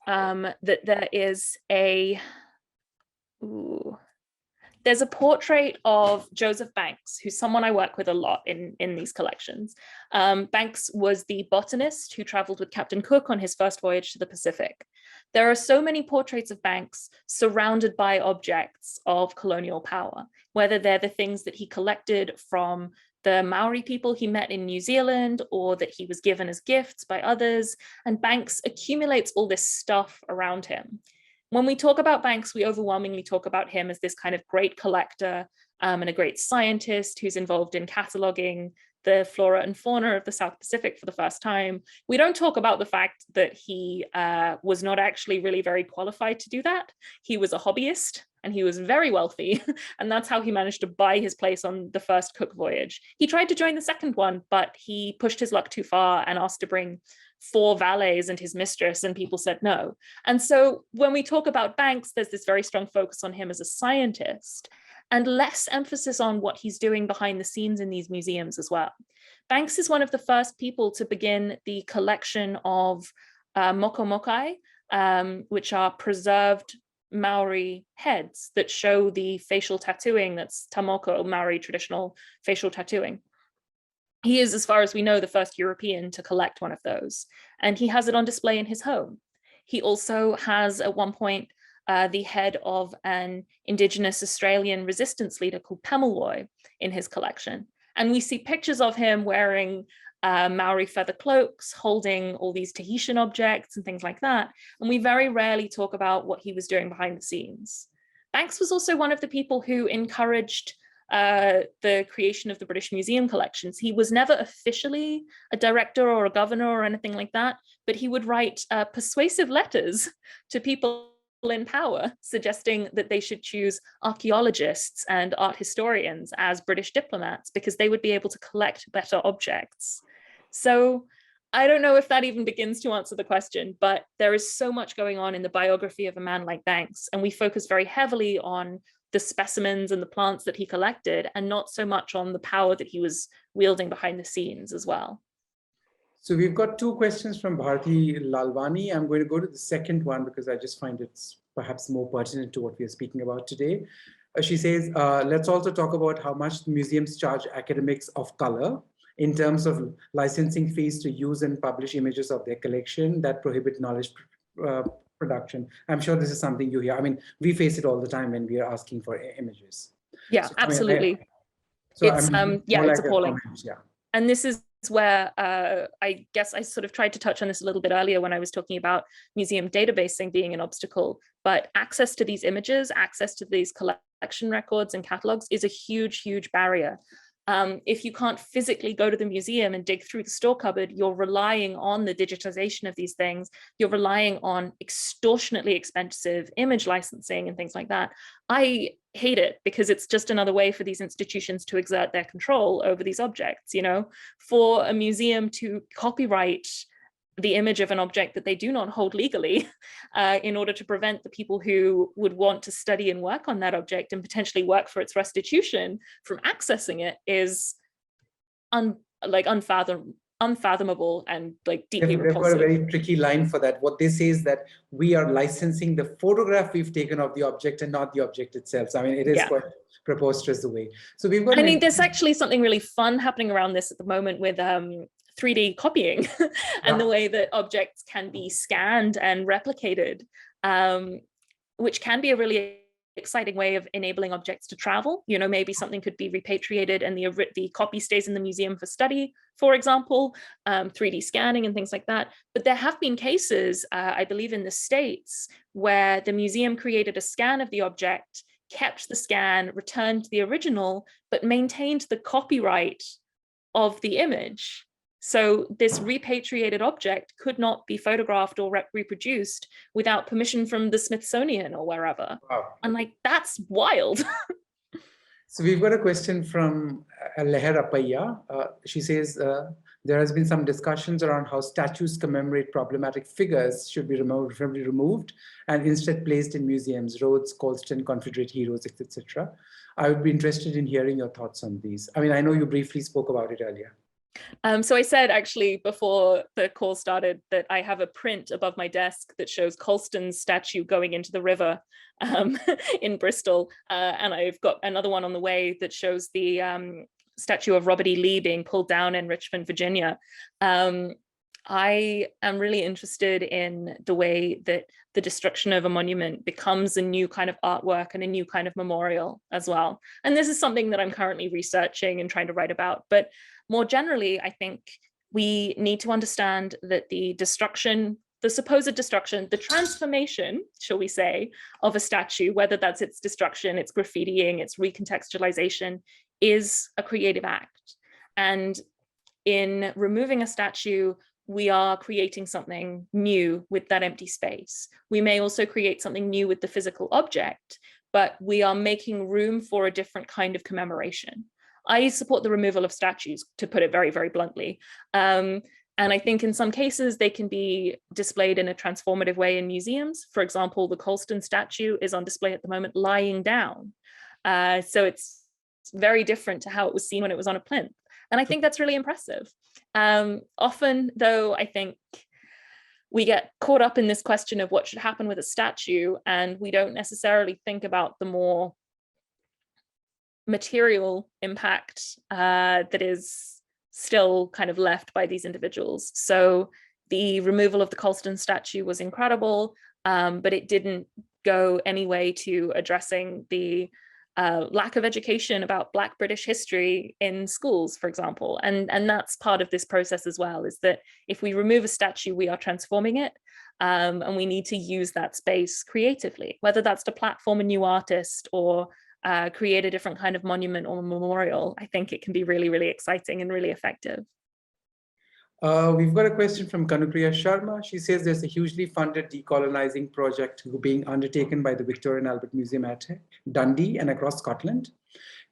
that there is there's a portrait of Joseph Banks, who's someone I work with a lot in these collections. Banks was the botanist who traveled with Captain Cook on his first voyage to the Pacific. There are so many portraits of Banks surrounded by objects of colonial power, whether they're the things that he collected from the Maori people he met in New Zealand, or that he was given as gifts by others. And Banks accumulates all this stuff around him. when we talk about Banks, we overwhelmingly talk about him as this kind of great collector and a great scientist who's involved in cataloging the flora and fauna of the South Pacific for the first time. We don't talk about the fact that he was not actually really very qualified to do that. He was a hobbyist and he was very wealthy, and that's how he managed to buy his place on the first Cook voyage. He tried to join the second one, but he pushed his luck too far and asked to bring 4 valets and his mistress, and people said no. And so when we talk about Banks, there's this very strong focus on him as a scientist, and less emphasis on what he's doing behind the scenes in these museums as well. Banks is one of the first people to begin the collection of mokomokai, which are preserved Maori heads that show the facial tattooing that's tamoko, Maori traditional facial tattooing. He is, as far as we know, the first European to collect one of those, and he has it on display in his home. He also has, at one point, the head of an Indigenous Australian resistance leader called Pemulwuy in his collection. And we see pictures of him wearing Maori feather cloaks, holding all these Tahitian objects and things like that. And we very rarely talk about what he was doing behind the scenes. Banks was also one of the people who encouraged the creation of the British Museum collections. He was never officially a director or a governor or anything like that, but he would write persuasive letters to people in power, suggesting that they should choose archaeologists and art historians as British diplomats because they would be able to collect better objects. So I don't know if that even begins to answer the question, but there is so much going on in the biography of a man like Banks, and we focus very heavily on the specimens and the plants that he collected, and not so much on the power that he was wielding behind the scenes as well.
So we've got 2 questions from Bharti Lalwani. I'm going to go to the second one because I just find it's perhaps more pertinent to what we are speaking about today. She says, let's also talk about how much museums charge academics of color in terms of licensing fees to use and publish images of their collection that prohibit knowledge production. I'm sure this is something you hear. I mean, we face it all the time when we are asking for images.
Yeah, so, absolutely. It's appalling.
Yeah.
And this is where I guess I sort of tried to touch on this a little bit earlier when I was talking about museum databasing being an obstacle, but access to these images, access to these collection records and catalogs is a huge, huge barrier. If you can't physically go to the museum and dig through the store cupboard, you're relying on the digitization of these things. You're relying on extortionately expensive image licensing and things like that. I hate it because it's just another way for these institutions to exert their control over these objects. You know, for a museum to copyright the image of an object that they do not hold legally in order to prevent the people who would want to study and work on that object and potentially work for its restitution from accessing it is unfathomable and like deeply repulsive.
They've got a very tricky line for that. What they say is that we are licensing the photograph we've taken of the object and not the object itself. So, I mean, it is quite preposterous the way. So we've got.
I mean, there's actually something really fun happening around this at the moment with 3D copying and the way that objects can be scanned and replicated, which can be a really exciting way of enabling objects to travel. You know, maybe something could be repatriated and the copy stays in the museum for study, for example, 3D scanning and things like that. But there have been cases, I believe in the States, where the museum created a scan of the object, kept the scan, returned the original, but maintained the copyright of the image. So this repatriated object could not be photographed or reproduced without permission from the Smithsonian or wherever. Wow. And like, that's wild.
So we've got a question from Leher Apaya. She says, there has been some discussions around how statues commemorate problematic figures should be removed and instead placed in museums, Rhodes, Colston, Confederate heroes, etc. I would be interested in hearing your thoughts on these. I mean, I know you briefly spoke about it earlier.
So I said actually before the call started that I have a print above my desk that shows Colston's statue going into the river in Bristol. And I've got another one on the way that shows the statue of Robert E. Lee being pulled down in Richmond, Virginia. I am really interested in the way that the destruction of a monument becomes a new kind of artwork and a new kind of memorial as well. And this is something that I'm currently researching and trying to write about. But more generally, I think we need to understand that the destruction, the supposed destruction, the transformation, shall we say, of a statue, whether that's its destruction, its graffitiing, its recontextualization, is a creative act. And in removing a statue, we are creating something new with that empty space. We may also create something new with the physical object, but we are making room for a different kind of commemoration. I support the removal of statues, to put it very, very bluntly. And I think in some cases they can be displayed in a transformative way in museums. For example, the Colston statue is on display at the moment lying down. So it's very different to how it was seen when it was on a plinth. And I think that's really impressive. Often, though, I think we get caught up in this question of what should happen with a statue, and we don't necessarily think about the more material impact that is still kind of left by these individuals. So the removal of the Colston statue was incredible, but it didn't go any way to addressing the lack of education about Black British history in schools, for example. And that's part of this process as well, is that if we remove a statue, we are transforming it. And we need to use that space creatively, whether that's to platform a new artist or create a different kind of monument or memorial. I think it can be really, really exciting and really effective.
We've got a question from Kanupriya Sharma. She says there's a hugely funded decolonizing project being undertaken by the Victoria and Albert Museum at Dundee and across Scotland.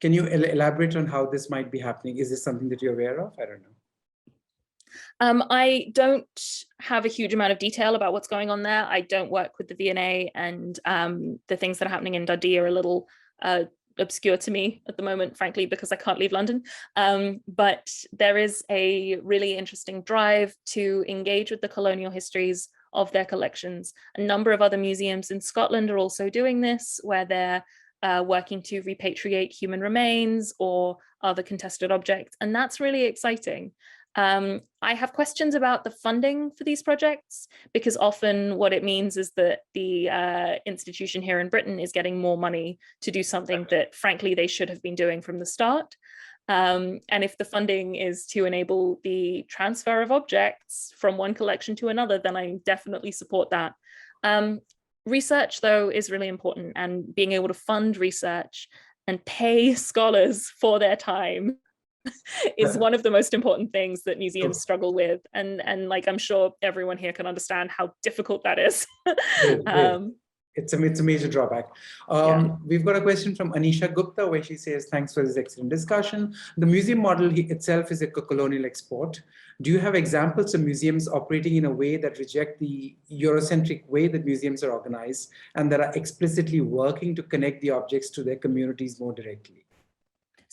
Can you elaborate on how this might be happening? Is this something that you're aware of? I don't know.
I don't have a huge amount of detail about what's going on there. I don't work with the V&A, and the things that are happening in Dundee are a little obscure to me at the moment, frankly, because I can't leave London. But there is a really interesting drive to engage with the colonial histories of their collections. A number of other museums in Scotland are also doing this, where they're working to repatriate human remains or other contested objects, and that's really exciting. I have questions about the funding for these projects, because often what it means is that the institution here in Britain is getting more money to do something that frankly they should have been doing from the start. And if the funding is to enable the transfer of objects from one collection to another, then I definitely support that. Research, though, is really important, and being able to fund research and pay scholars for their time is one of the most important things that museums struggle with, and like I'm sure everyone here can understand how difficult that is.
It's a major drawback. We've got a question from Anisha Gupta, where she says, thanks for this excellent discussion. The museum model itself is a colonial export. Do you have examples of museums operating in a way that reject the Eurocentric way that museums are organized, and that are explicitly working to connect the objects to their communities more directly?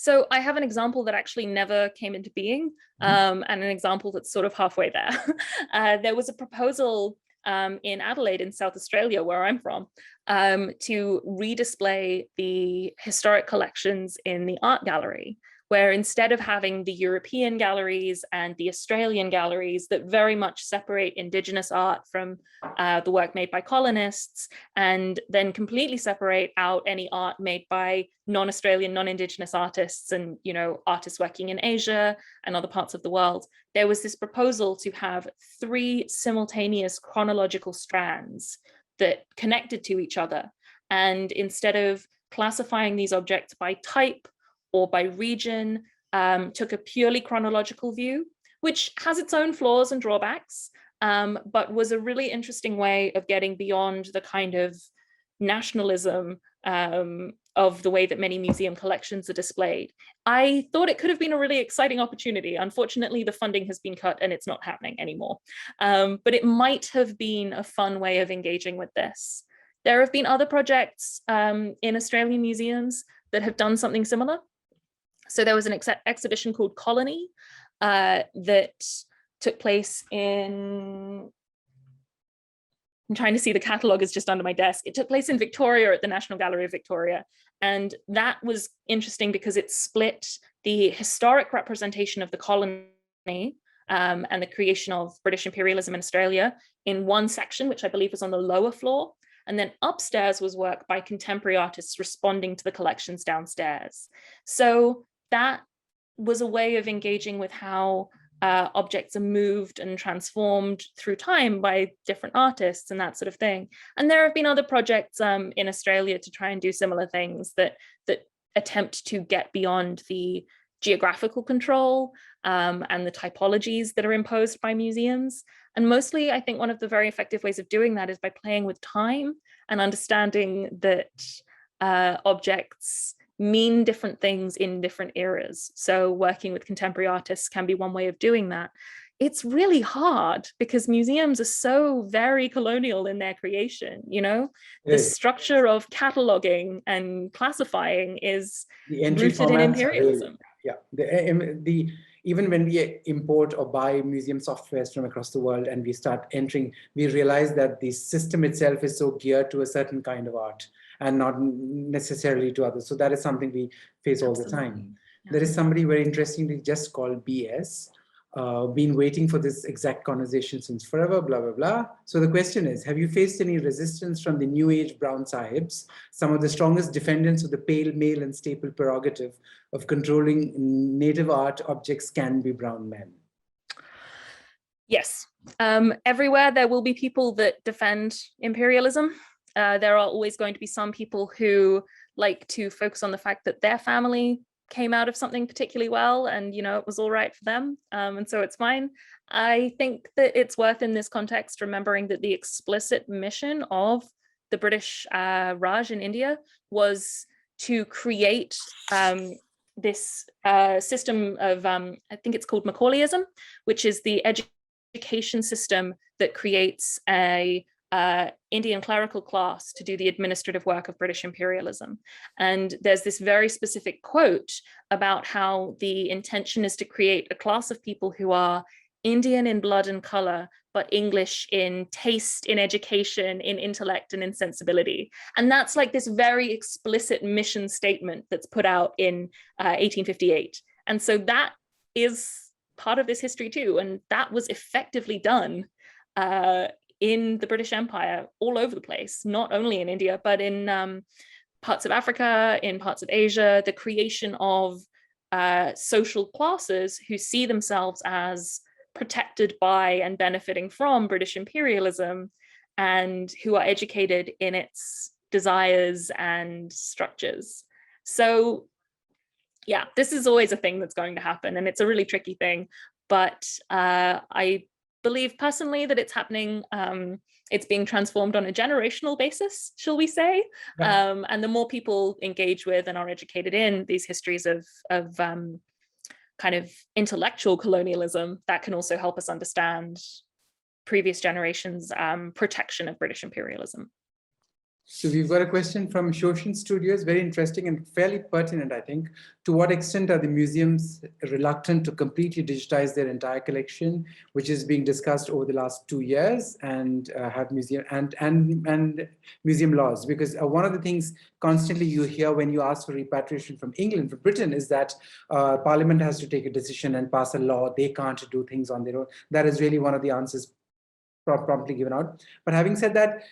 So I have an example that actually never came into being, and an example that's sort of halfway there. There was a proposal in Adelaide in South Australia, where I'm from, to redisplay the historic collections in the art gallery, where instead of having the European galleries and the Australian galleries that very much separate Indigenous art from the work made by colonists, and then completely separate out any art made by non-Australian, non-Indigenous artists and, you know, artists working in Asia and other parts of the world, there was this proposal to have 3 simultaneous chronological strands that connected to each other. And instead of classifying these objects by type or by region, took a purely chronological view, which has its own flaws and drawbacks, but was a really interesting way of getting beyond the kind of nationalism of the way that many museum collections are displayed. I thought it could have been a really exciting opportunity. Unfortunately, the funding has been cut and it's not happening anymore. But it might have been a fun way of engaging with this. There have been other projects in Australian museums that have done something similar. So there was an exhibition called Colony that took place in, I'm trying to see, the catalogue is just under my desk. It took place in Victoria at the National Gallery of Victoria. And that was interesting because it split the historic representation of the colony and the creation of British imperialism in Australia in one section, which I believe was on the lower floor. And then upstairs was work by contemporary artists responding to the collections downstairs. So that was a way of engaging with how objects are moved and transformed through time by different artists and that sort of thing. And there have been other projects in Australia to try and do similar things that attempt to get beyond the geographical control and the typologies that are imposed by museums. And mostly, I think one of the very effective ways of doing that is by playing with time and understanding that objects mean different things in different eras. So working with contemporary artists can be one way of doing that. It's really hard because museums are so very colonial in their creation, you know? The structure of cataloging and classifying is rooted in imperialism.
Even when we import or buy museum softwares from across the world and we start entering, we realize that the system itself is so geared to a certain kind of art and not necessarily to others. So that is something we face all the time. Yeah. There is somebody very interestingly just called BS, been waiting for this exact conversation since forever, blah, blah, blah. So the question is, have you faced any resistance from the New Age brown sahibs, some of the strongest defendants of the pale male and staple prerogative of controlling native art objects can be brown men?
Yes. Everywhere there will be people that defend imperialism. There are always going to be some people who like to focus on the fact that their family came out of something particularly well and, you know, it was all right for them. And so it's fine. I think that it's worth in this context remembering that the explicit mission of the British Raj in India was to create this system of, I think it's called Macaulayism, which is the education system that creates a Indian clerical class to do the administrative work of British imperialism. And there's this very specific quote about how the intention is to create a class of people who are Indian in blood and color, but English in taste, in education, in intellect, and in sensibility. And that's like this very explicit mission statement that's put out in 1858. And so that is part of this history too. And that was effectively done in the British Empire all over the place, not only in India, but in parts of Africa, in parts of Asia, the creation of social classes who see themselves as protected by and benefiting from British imperialism and who are educated in its desires and structures. So yeah, this is always a thing that's going to happen and it's a really tricky thing, but I believe personally that it's happening, it's being transformed on a generational basis, shall we say? Yeah. And the more people engage with and are educated in these histories of kind of intellectual colonialism, that can also help us understand previous generations' protection of British imperialism.
So we've got a question from Shoshan Studios, very interesting and fairly pertinent, I think. To what extent are the museums reluctant to completely digitize their entire collection, which is being discussed over the last 2 years, and have museum and museum laws? Because one of the things constantly you hear when you ask for repatriation from England, from Britain, is that Parliament has to take a decision and pass a law. They can't do things on their own. That is really one of the answers promptly given out. But having said that,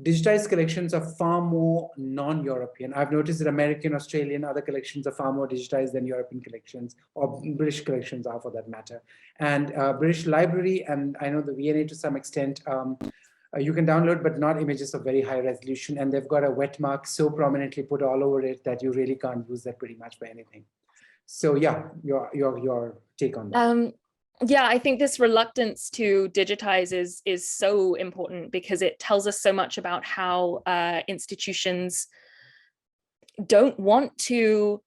digitized collections are far more non-European. I've noticed that American, Australian, other collections are far more digitized than European collections, or British collections are for that matter. And British Library, and I know the V&A to some extent, you can download, but not images of very high resolution. And they've got a wet mark so prominently put all over it that you really can't use that pretty much for anything. So yeah, your take on that.
Yeah, I think this reluctance to digitize is so important because it tells us so much about how institutions don't want to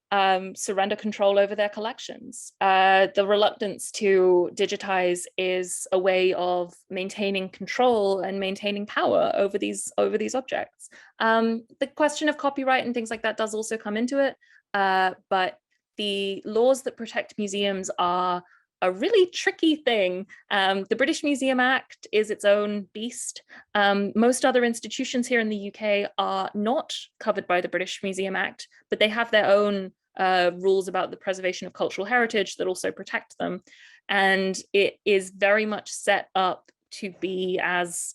surrender control over their collections. The reluctance to digitize is a way of maintaining control and maintaining power over these objects. The question of copyright and things like that does also come into it, but the laws that protect museums are a really tricky thing. The British Museum Act is its own beast. Most other institutions here in the UK are not covered by the British Museum Act, but they have their own rules about the preservation of cultural heritage that also protect them. And it is very much set up to be as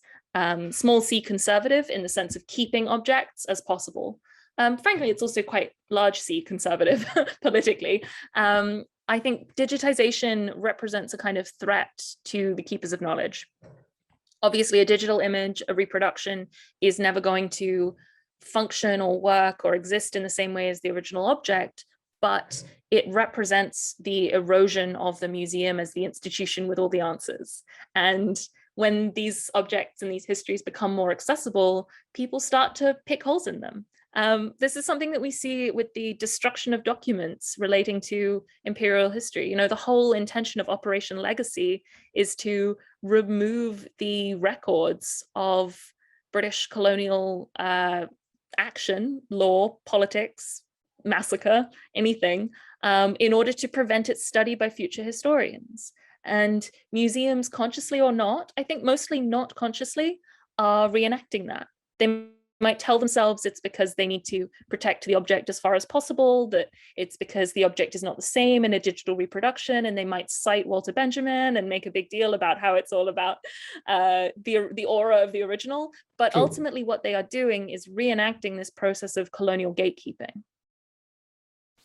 small c conservative in the sense of keeping objects as possible. Frankly, it's also quite large c conservative politically. I think digitization represents a kind of threat to the keepers of knowledge. Obviously, a digital image, a reproduction, is never going to function or work or exist in the same way as the original object, but it represents the erosion of the museum as the institution with all the answers. And when these objects and these histories become more accessible, people start to pick holes in them. This is something that we see with the destruction of documents relating to imperial history. You know, the whole intention of Operation Legacy is to remove the records of British colonial action, law, politics, massacre, anything, in order to prevent its study by future historians. And museums, consciously or not, I think mostly not consciously, are reenacting that. They might tell themselves it's because they need to protect the object as far as possible, that it's because the object is not the same in a digital reproduction, and they might cite Walter Benjamin and make a big deal about how it's all about the aura of the original. But
True.
ultimately what they are doing is reenacting this process of colonial gatekeeping.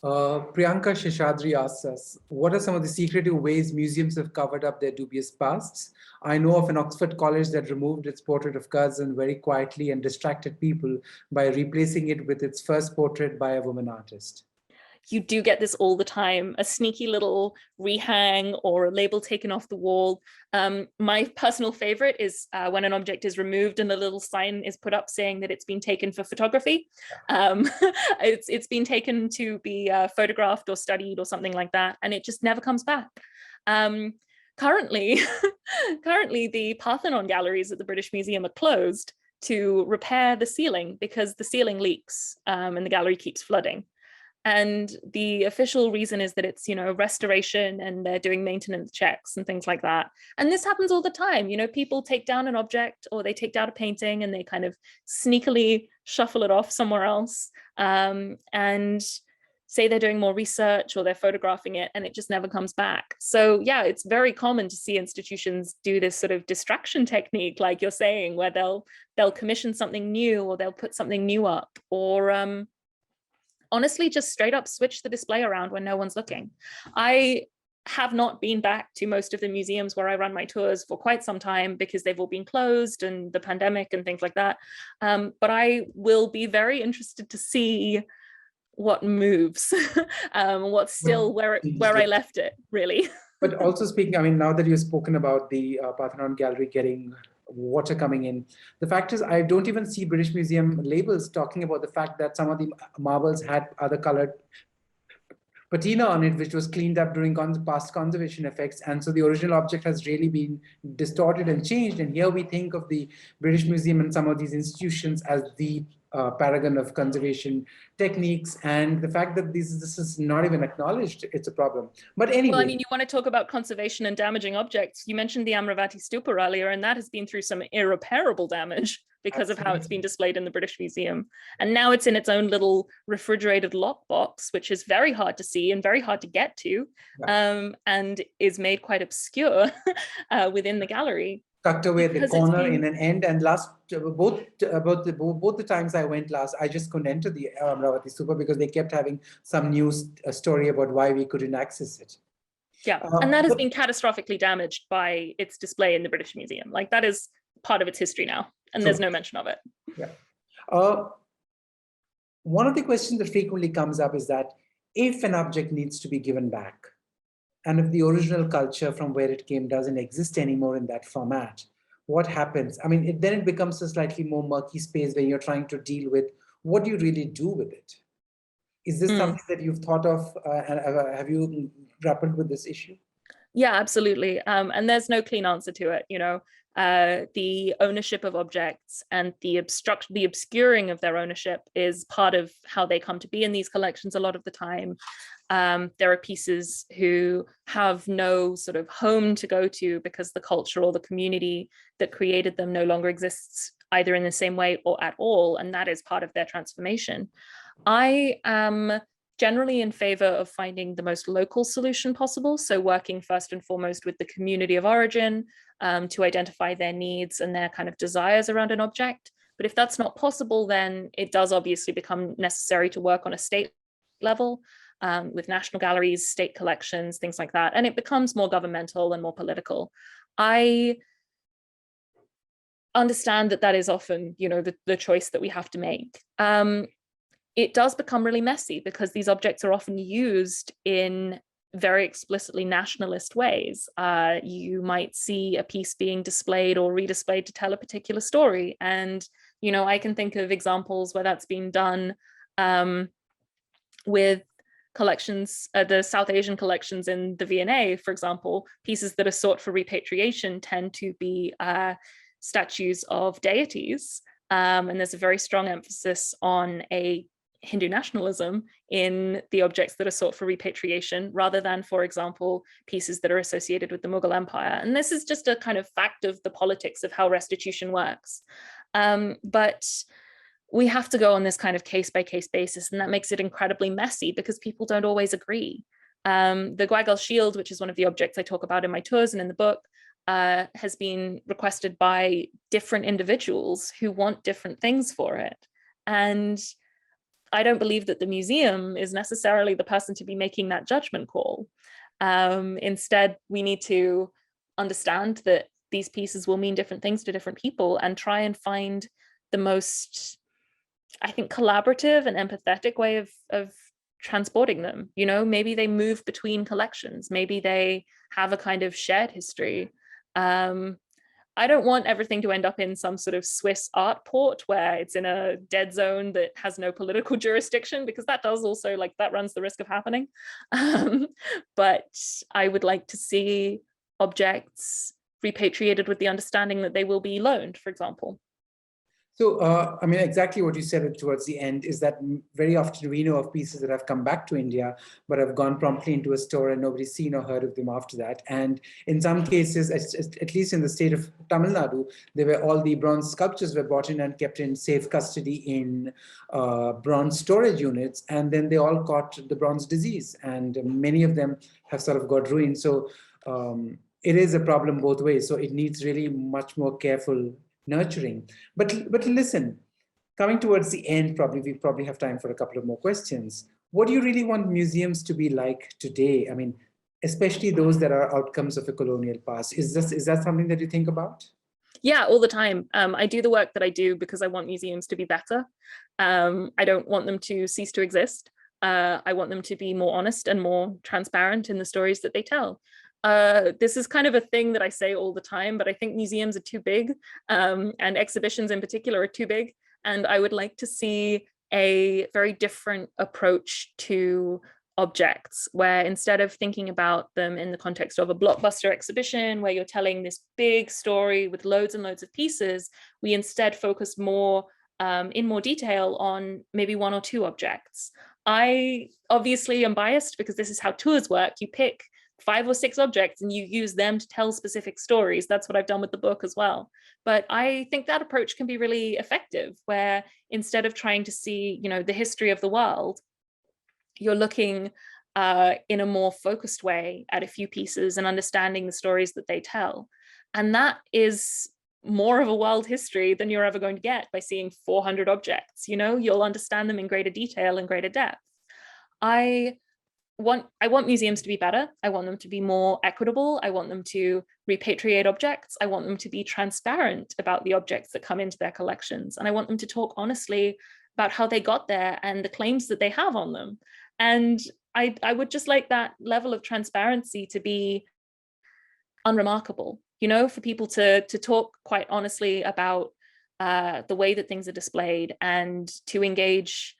Priyanka Sheshadri asks us, what are some of the secretive ways museums have covered up their dubious pasts? I know of an Oxford college that removed its portrait of Curzon very quietly and distracted people by replacing it with its first portrait by a woman artist.
You do get this all the time, a sneaky little rehang or a label taken off the wall. My personal favorite is when an object is removed and a little sign is put up saying that it's been taken for photography. It's been taken to be photographed or studied or something like that, and it just never comes back. Currently, the Parthenon galleries at the British Museum are closed to repair the ceiling because the ceiling leaks and the gallery keeps flooding. And the official reason is that it's, you know, restoration and they're doing maintenance checks and things like that. And this happens all the time. You know, people take down an object or they take down a painting and they kind of sneakily shuffle it off somewhere else and say they're doing more research or they're photographing it, and it just never comes back. So yeah, it's very common to see institutions do this sort of distraction technique, like you're saying, where they'll commission something new or they'll put something new up, or honestly, just straight up switch the display around when no one's looking. I have not been back to most of the museums where I run my tours for quite some time because they've all been closed and the pandemic and things like that. But I will be very interested to see what moves, what's still where I left it, really.
But also speaking, I mean, now that you've spoken about the Parthenon Gallery getting water coming in, the fact is I don't even see British Museum labels talking about the fact that some of the marbles had other colored patina on it, which was cleaned up during past conservation effects. And so the original object has really been distorted and changed. And here we think of the British Museum and some of these institutions as the paragon of conservation techniques, and the fact that this is not even acknowledged, it's a problem. But anyway.
Well, I mean, you want to talk about conservation and damaging objects. You mentioned the Amravati Stupa earlier, and that has been through some irreparable damage because of how it's been displayed in the British Museum. And now it's in its own little refrigerated lockbox, which is very hard to see and very hard to get to, and is made quite obscure within the gallery.
Tucked away at the corner in an end, and both the times I went last, I just couldn't enter the Amravati Stupa because they kept having some news story about why we couldn't access it.
Yeah, and that has been catastrophically damaged by its display in the British Museum. Like, that is part of its history now, and there's no mention of it.
Yeah. One of the questions that frequently comes up is that if an object needs to be given back, and if the original culture from where it came doesn't exist anymore in that format, what happens? I mean, then it becomes a slightly more murky space where you're trying to deal with what do you really do with it? Is this something that you've thought of, and have you grappled with this issue?
Yeah, absolutely. And there's no clean answer to it. You know, the ownership of objects and the obscuring of their ownership is part of how they come to be in these collections a lot of the time. There are pieces who have no sort of home to go to because the culture or the community that created them no longer exists either in the same way or at all, and that is part of their transformation. I am generally in favor of finding the most local solution possible, so working first and foremost with the community of origin to identify their needs and their kind of desires around an object. But if that's not possible, then it does obviously become necessary to work on a state level. with national galleries, state collections, things like that. And it becomes more governmental and more political. I understand that that is often, the choice that we have to make. It does become really messy because these objects are often used in very explicitly nationalist ways. You might see a piece being displayed or redisplayed to tell a particular story. And, I can think of examples where that's been done with collections, the South Asian collections in the V&A, for example. Pieces that are sought for repatriation tend to be statues of deities. And there's a very strong emphasis on a Hindu nationalism in the objects that are sought for repatriation, rather than, for example, pieces that are associated with the Mughal Empire. And this is just a kind of fact of the politics of how restitution works. But we have to go on this kind of case-by-case basis, and that makes it incredibly messy because people don't always agree. The Gwagal shield, which is one of the objects I talk about in my tours and in the book, has been requested by different individuals who want different things for it. And I don't believe that the museum is necessarily the person to be making that judgment call. Instead, we need to understand that these pieces will mean different things to different people and try and find the most, I think, collaborative and empathetic way of transporting them. Maybe they move between collections. Maybe they have a kind of shared history. I don't want everything to end up in some sort of Swiss art port where it's in a dead zone that has no political jurisdiction, because that does also, that runs the risk of happening. But I would like to see objects repatriated with the understanding that they will be loaned, for example.
So, exactly what you said towards the end is that very often we know of pieces that have come back to India, but have gone promptly into a store and nobody's seen or heard of them after that. And in some cases, at least in the state of Tamil Nadu, all the bronze sculptures were brought in and kept in safe custody in bronze storage units. And then they all caught the bronze disease. And many of them have sort of got ruined. So it is a problem both ways. So it needs really much more careful nurturing. But listen, coming towards the end, we probably have time for a couple of more questions. What do you really want museums to be like today? Especially those that are outcomes of a colonial past. Is that something that you think about?
Yeah, all the time. I do the work that I do because I want museums to be better. I don't want them to cease to exist. I want them to be more honest and more transparent in the stories that they tell. This is kind of a thing that I say all the time, but I think museums are too big, and exhibitions in particular are too big. And I would like to see a very different approach to objects, where instead of thinking about them in the context of a blockbuster exhibition where you're telling this big story with loads and loads of pieces, we instead focus more in more detail on maybe one or two objects. I obviously am biased because this is how tours work. You pick 5 or 6 objects and you use them to tell specific stories. That's what I've done with the book as well. But I think that approach can be really effective, where instead of trying to see, the history of the world, you're looking in a more focused way at a few pieces and understanding the stories that they tell. And that is more of a world history than you're ever going to get by seeing 400 objects. You'll understand them in greater detail and greater depth. I want museums to be better. I want them to be more equitable. I want them to repatriate objects. I want them to be transparent about the objects that come into their collections. And I want them to talk honestly about how they got there and the claims that they have on them. And I would just like that level of transparency to be unremarkable, for people to talk quite honestly about the way that things are displayed, and to engage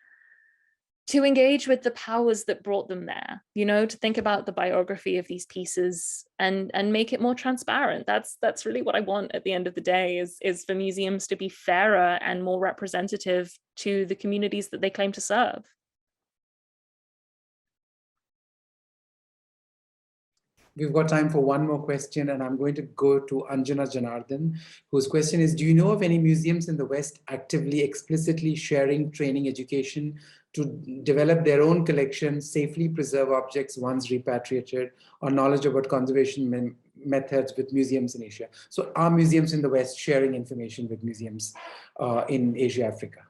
with the powers that brought them there, to think about the biography of these pieces and make it more transparent. That's really what I want at the end of the day, is for museums to be fairer and more representative to the communities that they claim to serve.
We've got time for one more question, and I'm going to go to Anjana Janardhan, whose question is, do you know of any museums in the West actively, explicitly sharing training education to develop their own collection, safely preserve objects once repatriated, or knowledge about conservation methods with museums in Asia? So are museums in the West sharing information with museums in Asia, Africa?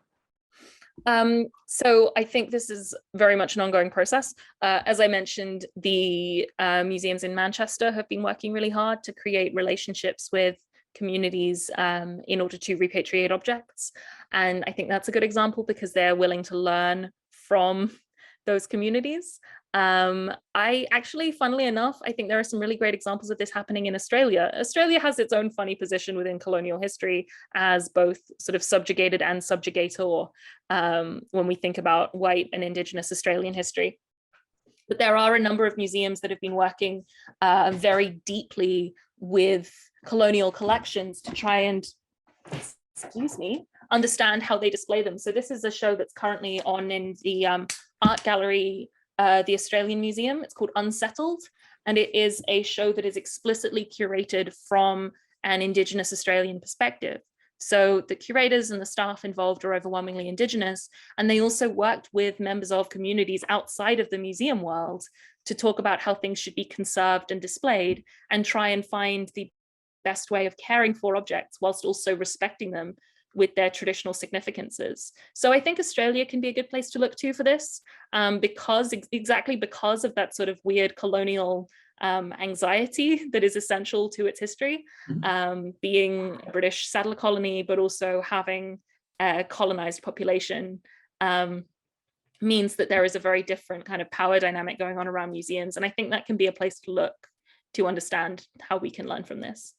So I think this is very much an ongoing process. As I mentioned, the museums in Manchester have been working really hard to create relationships with communities in order to repatriate objects. And I think that's a good example because they're willing to learn from those communities. I actually, funnily enough, I think there are some really great examples of this happening in Australia. Australia has its own funny position within colonial history as both sort of subjugated and subjugator when we think about white and Indigenous Australian history. But there are a number of museums that have been working very deeply with colonial collections to try and, excuse me, understand how they display them. So this is a show that's currently on in the art gallery, the Australian Museum. It's called Unsettled, and it is a show that is explicitly curated from an Indigenous Australian perspective. So the curators and the staff involved are overwhelmingly Indigenous, and they also worked with members of communities outside of the museum world to talk about how things should be conserved and displayed and try and find the best way of caring for objects whilst also respecting them with their traditional significances. So I think Australia can be a good place to look to for this, exactly because of that sort of weird colonial anxiety that is essential to its history, being a British settler colony, but also having a colonized population means that there is a very different kind of power dynamic going on around museums. And I think that can be a place to look to understand how we can learn from this.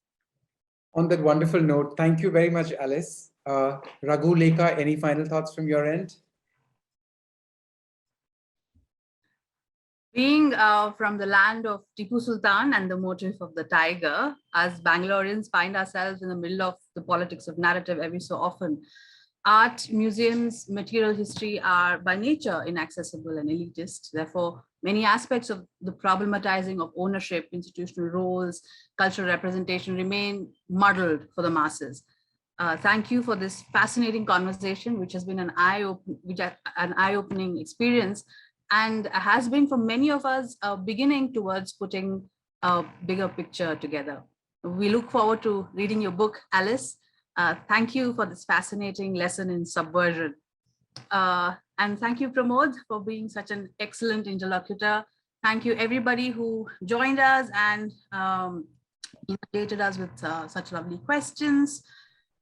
On that wonderful note, thank you very much, Alice. Raghu, Lekha, any final thoughts from your end?
Being from the land of Tipu Sultan and the motif of the tiger, as Bangaloreans find ourselves in the middle of the politics of narrative every so often. Art, museums, material history are by nature inaccessible and elitist. Therefore, many aspects of the problematizing of ownership, institutional roles, cultural representation remain muddled for the masses. Thank you for this fascinating conversation, which has been an eye-opening experience, and has been for many of us beginning towards putting a bigger picture together. We look forward to reading your book, Alice. Thank you for this fascinating lesson in subversion. And thank you, Pramod, for being such an excellent interlocutor. Thank you, everybody who joined us and inundated us with such lovely questions.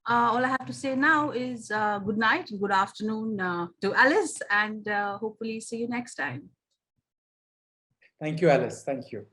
All I have to say now is good night and good afternoon to Alice, and hopefully see you next time.
Thank you, Alice. Thank you.